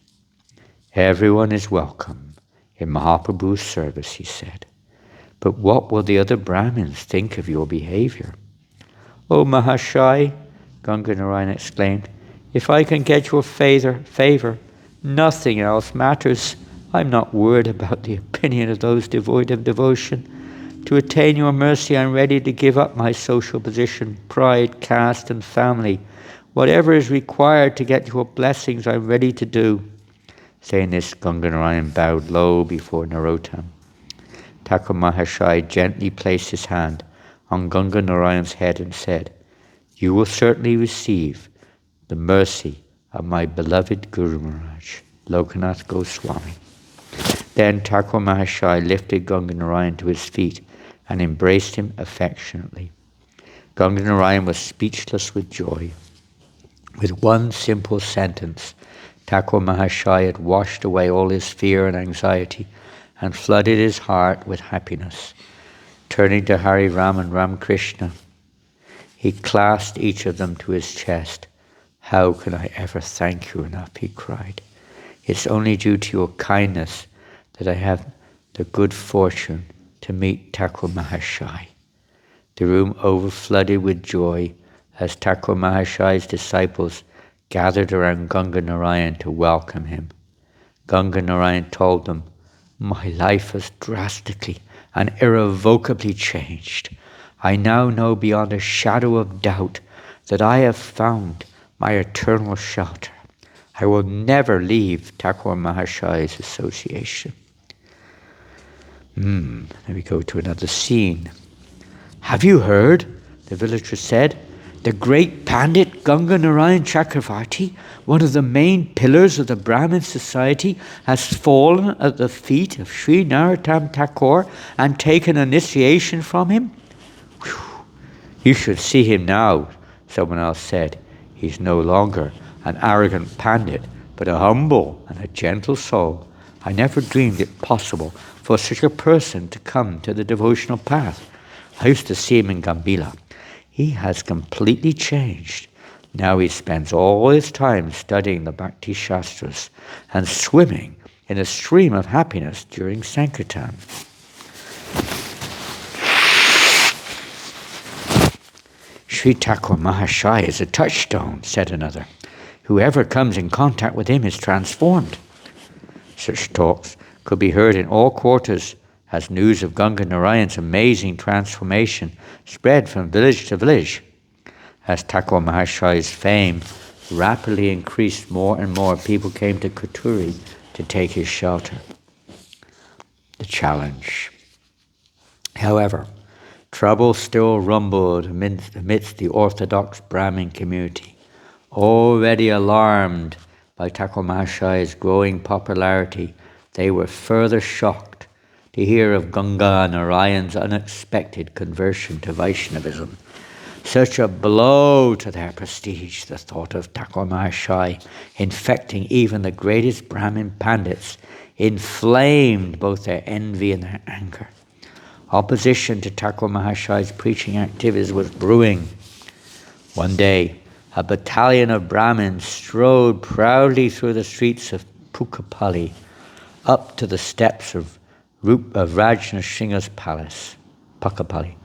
"Everyone is welcome in Mahaprabhu's service," he said. "But what will the other Brahmins think of your behavior?" "Oh Mahashai," Ganga Narayan exclaimed, "if I can get your favor, nothing else matters. I'm not worried about the opinion of those devoid of devotion. To attain your mercy, I'm ready to give up my social position, pride, caste, and family. Whatever is required to get your blessings, I'm ready to do." Saying this, Ganga Narayan bowed low before Narottama. Thakur Mahashai gently placed his hand on Ganga Narayan's head and said, "You will certainly receive the mercy of my beloved Guru Maharaj, Lokanath Goswami." Then Thakur Mahashai lifted Ganga Narayan to his feet and embraced him affectionately. Ganga Narayan was speechless with joy. With one simple sentence, Thakur Mahashai had washed away all his fear and anxiety and flooded his heart with happiness. Turning to Hari Ram and Ramakrishna, he clasped each of them to his chest. "How can I ever thank you enough?" he cried. "It's only due to your kindness that I have the good fortune to meet Thakur Mahashai." The room overflooded with joy as Thakur Mahashai's disciples gathered around Ganga Narayan to welcome him. Ganga Narayan told them, "My life has drastically and irrevocably changed. I now know beyond a shadow of doubt that I have found my eternal shelter. I will never leave Thakur Mahashai's association." Then we go to another scene. "Have you heard?" the villager said. The great Pandit Ganga Narayan Chakravarti, one of the main pillars of the Brahmin society, has fallen at the feet of Sri Narottama Thakura and taken initiation from him? Whew. You should see him now, someone else said. He's no longer an arrogant pandit, but a humble and a gentle soul. I never dreamed it possible for such a person to come to the devotional path. I used to see him in Gambila. He has completely changed. Now he spends all his time studying the Bhakti Shastras and swimming in a stream of happiness during Sankirtan. Sri Thakur Mahashaya is a touchstone, said another. Whoever comes in contact with him is transformed. Such talks could be heard in all quarters as news of Ganga Narayan's amazing transformation spread from village to village. As Thakur Mahashaya's fame rapidly increased, more and more people came to Katuri to take his shelter. The challenge. However, trouble still rumbled amidst the orthodox Brahmin community. Already alarmed by Thakur Mahashaya's growing popularity, they were further shocked to hear of Ganga Narayan's unexpected conversion to Vaishnavism. Such a blow to their prestige, the thought of Thakur Mahashaya, infecting even the greatest Brahmin pandits, inflamed both their envy and their anger. Opposition to Thakur Mahashaya's preaching activities was brewing. One day, a battalion of Brahmins strode proudly through the streets of Pukapalli up to the steps of Rajnasingha's palace, Pukapalli.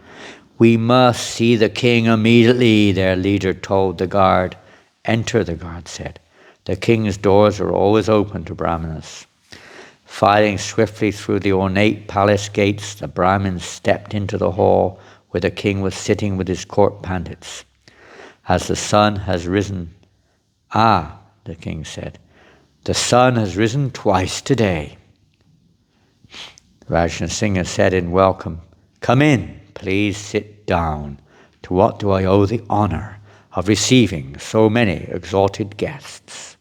We must see the king immediately, their leader told the guard. Enter, the guard said. The king's doors are always open to Brahmanas. Filing swiftly through the ornate palace gates, the Brahmins stepped into the hall where the king was sitting with his court pandits. As the sun has risen, the king said, the sun has risen twice today. Rajnasingha said in welcome, come in, please sit down. To what do I owe the honor of receiving so many exalted guests?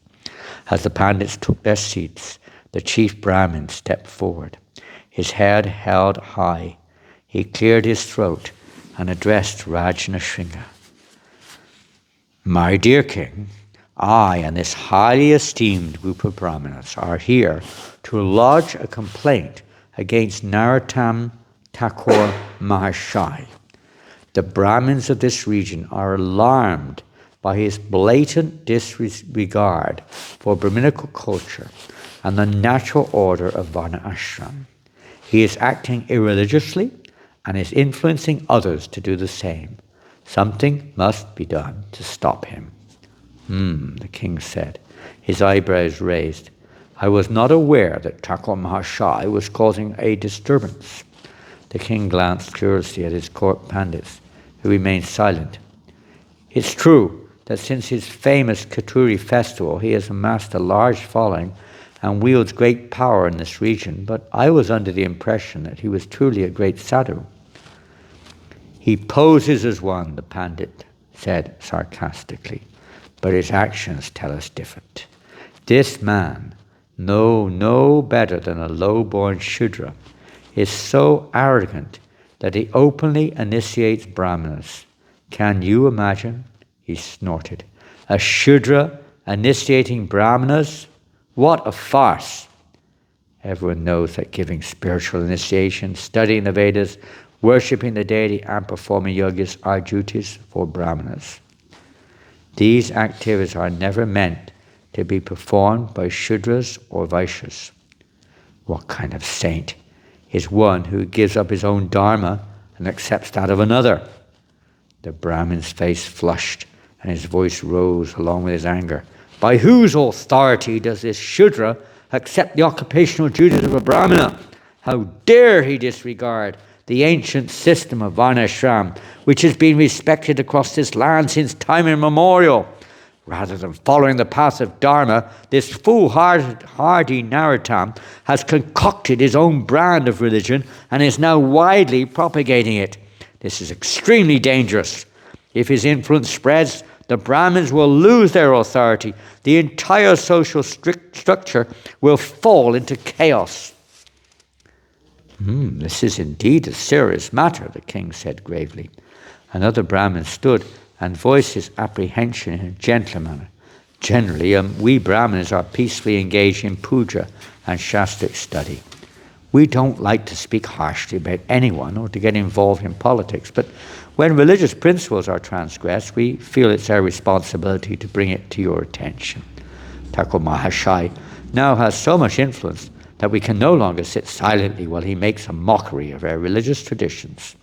As the pandits took their seats, the chief Brahmin stepped forward, his head held high. He cleared his throat and addressed Rajnasingha. My dear king, I and this highly esteemed group of Brahmanas are here to lodge a complaint against Narottama Thakur Mahashaya. The Brahmins of this region are alarmed by his blatant disregard for Brahminical culture and the natural order of Varna Ashram. He is acting irreligiously and is influencing others to do the same. Something must be done to stop him. The king said, his eyebrows raised. I was not aware that Thakur Mahashaya was causing a disturbance. The king glanced curiously at his court pandits, who remained silent. It's true that since his famous Katuri festival, he has amassed a large following and wields great power in this region, but I was under the impression that he was truly a great sadhu. He poses as one, the pandit said sarcastically, but his actions tell us different. This man, no better than a low-born Shudra, is so arrogant that he openly initiates Brahmanas. Can you imagine? He snorted. A Shudra initiating Brahmanas? What a farce! Everyone knows that giving spiritual initiation, studying the Vedas, worshipping the deity and performing yogas are duties for Brahmanas. These activities are never meant to be performed by Shudras or Vaishyas. What kind of saint is one who gives up his own dharma and accepts that of another? The Brahmin's face flushed and his voice rose along with his anger. By whose authority does this Shudra accept the occupational duties of a Brahmana? How dare he disregard the ancient system of Varnashram, which has been respected across this land since time immemorial? Rather than following the path of Dharma, this foolhardy Narottama has concocted his own brand of religion and is now widely propagating it. This is extremely dangerous. If his influence spreads, the Brahmins will lose their authority. The entire social structure will fall into chaos. This is indeed a serious matter, the king said gravely. Another Brahmin stood and voiced his apprehension in a gentle manner. Generally, we Brahmins are peacefully engaged in puja and shastric study. We don't like to speak harshly about anyone or to get involved in politics, but when religious principles are transgressed, we feel it's our responsibility to bring it to your attention. Thakura Mahashai now has so much influence that we can no longer sit silently while he makes a mockery of our religious traditions.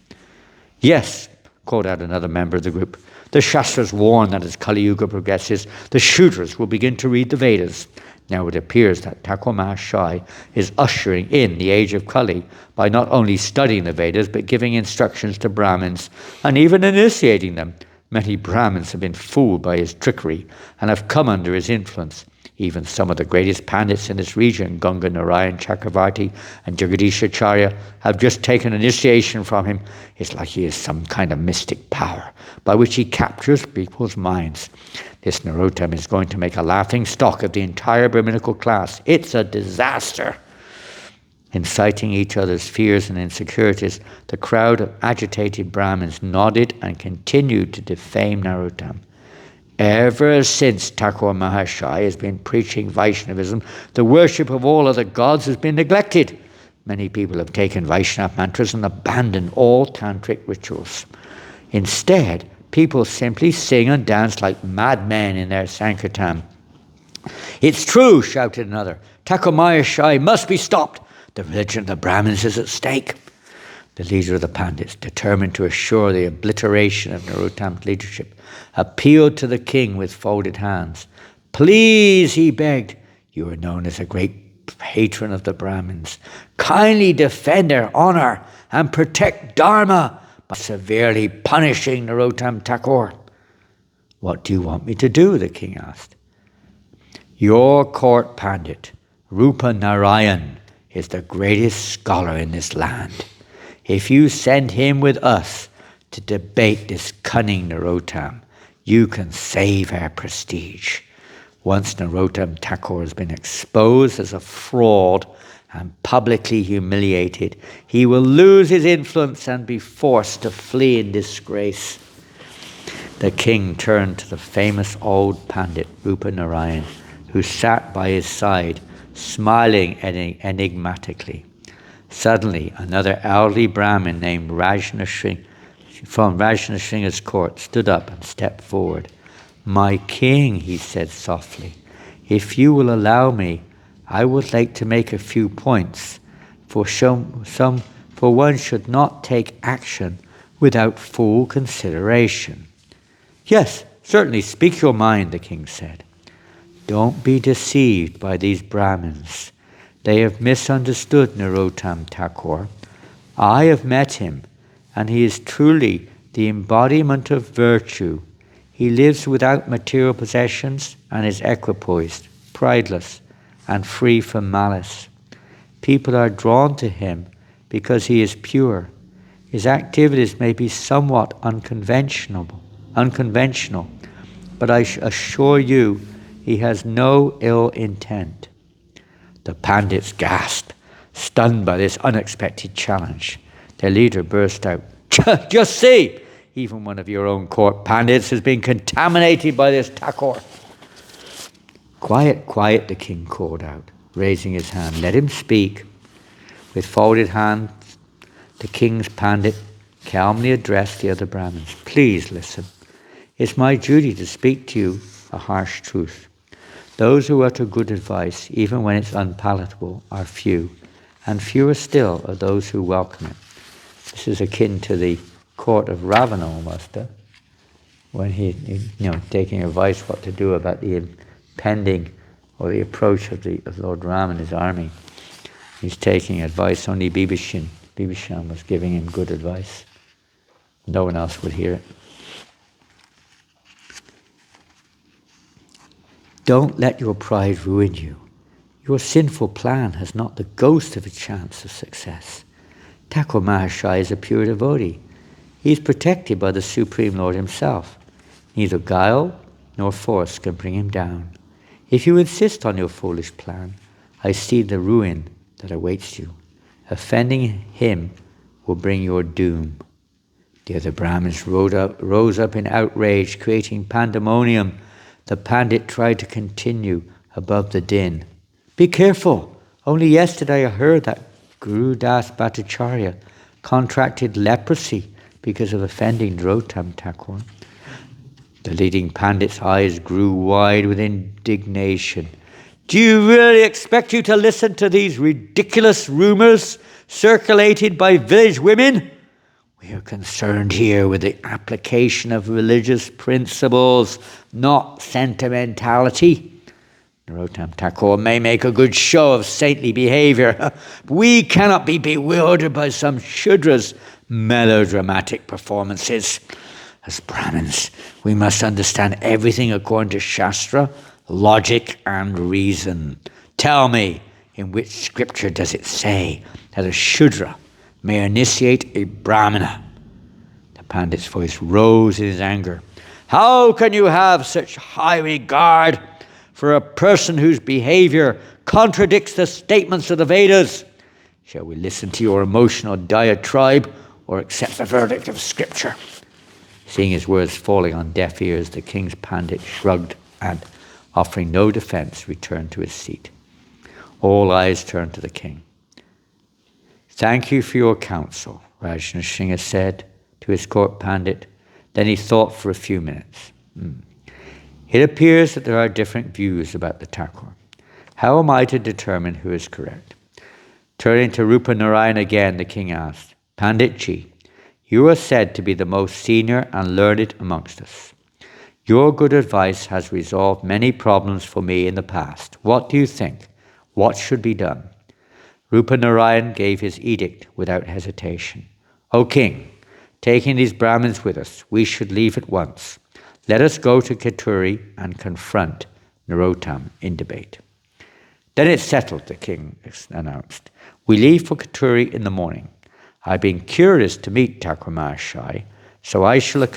Yes, called out another member of the group, the Shastras warn that as Kali Yuga progresses, the Shudras will begin to read the Vedas. Now it appears that Thakura Mahashai is ushering in the age of Kali by not only studying the Vedas, but giving instructions to Brahmins and even initiating them. Many Brahmins have been fooled by his trickery and have come under his influence. Even some of the greatest pandits in this region, Ganga Narayan Chakravarti and Jagadishacharya, have just taken initiation from him. It's like he has some kind of mystic power by which he captures people's minds. This Narottama is going to make a laughing stock of the entire Brahminical class. It's a disaster. Inciting each other's fears and insecurities, the crowd of agitated Brahmins nodded and continued to defame Narottama. Ever since Thakura Mahashai has been preaching Vaishnavism, the worship of all other gods has been neglected. Many people have taken Vaishnava mantras and abandoned all tantric rituals. Instead, people simply sing and dance like madmen in their Sankirtan. It's true, shouted another. Thakura Mahashai must be stopped. The religion of the Brahmins is at stake. The leader of the Pandits, determined to assure the obliteration of Narottama's leadership, appealed to the king with folded hands. Please, he begged, you are known as a great patron of the Brahmins. Kindly defend their honor and protect Dharma by severely punishing Narottama Thakur. What do you want me to do? The king asked. Your court Pandit, Rupa Narayan, is the greatest scholar in this land. If you send him with us to debate this cunning Narottama, you can save our prestige. Once Narottama Thakur has been exposed as a fraud and publicly humiliated, he will lose his influence and be forced to flee in disgrace. The king turned to the famous old Pandit, Rupa Narayan, who sat by his side, smiling enigmatically. Suddenly, another elderly Brahmin named Rajnashrinh from Rajnasringa's court stood up and stepped forward. My king, he said softly, if you will allow me, I would like to make a few points. For one should not take action without full consideration. Yes, certainly, speak your mind, the king said. Don't be deceived by these Brahmins. They have misunderstood Narottama Thakur. I have met him, and he is truly the embodiment of virtue. He lives without material possessions and is equipoised, prideless, and free from malice. People are drawn to him because he is pure. His activities may be somewhat unconventional, but I assure you he has no ill intent. The Pandits gasped, stunned by this unexpected challenge. Their leader burst out, just see, even one of your own court Pandits has been contaminated by this Thakur. Quiet, quiet, the king called out, raising his hand. Let him speak. With folded hands, the king's Pandit calmly addressed the other Brahmins. Please listen. It's my duty to speak to you a harsh truth. Those who utter good advice, even when it's unpalatable, are few, and fewer still are those who welcome it. This is akin to the court of Ravana almost, when he taking advice what to do about the impending or the approach of Lord Ram and his army. He's taking advice. Only Bibhishan was giving him good advice. No one else would hear it. Don't let your pride ruin you. Your sinful plan has not the ghost of a chance of success. Thakura Mahashai is a pure devotee. He is protected by the Supreme Lord himself. Neither guile nor force can bring him down. If you insist on your foolish plan, I see the ruin that awaits you. Offending him will bring your doom. The other Brahmins rose up in outrage, creating pandemonium. The Pandit tried to continue above the din. Be careful! Only yesterday I heard that Guru Das Bhattacharya contracted leprosy because of offending Narottama Thakur. The leading Pandit's eyes grew wide with indignation. Do you really expect you to listen to these ridiculous rumors circulated by village women? We are concerned here with the application of religious principles, not sentimentality. Narottama Thakur may make a good show of saintly behavior, but we cannot be bewildered by some Shudra's melodramatic performances. As Brahmins, we must understand everything according to Shastra, logic and reason. Tell me, in which scripture does it say that a Shudra may initiate a Brahmana? The Pandit's voice rose in his anger. How can you have such high regard for a person whose behavior contradicts the statements of the Vedas? Shall we listen to your emotional diatribe or accept the verdict of scripture? Seeing his words falling on deaf ears, the king's Pandit shrugged and, offering no defense, returned to his seat. All eyes turned to the king. Thank you for your counsel, Rajnasingha said to his court Pandit. Then he thought for a few minutes. It appears that there are different views about the Thakur. How am I to determine who is correct? Turning to Rupa Narayan again, the king asked, Panditji, you are said to be the most senior and learned amongst us. Your good advice has resolved many problems for me in the past. What do you think? What should be done? Rupa Narayan gave his edict without hesitation. O king, taking these Brahmins with us, we should leave at once. Let us go to Katuri and confront Narottama in debate. Then it's settled, the king announced. We leave for Katuri in the morning. I've been curious to meet Thakur Mahashai, so I shall accompany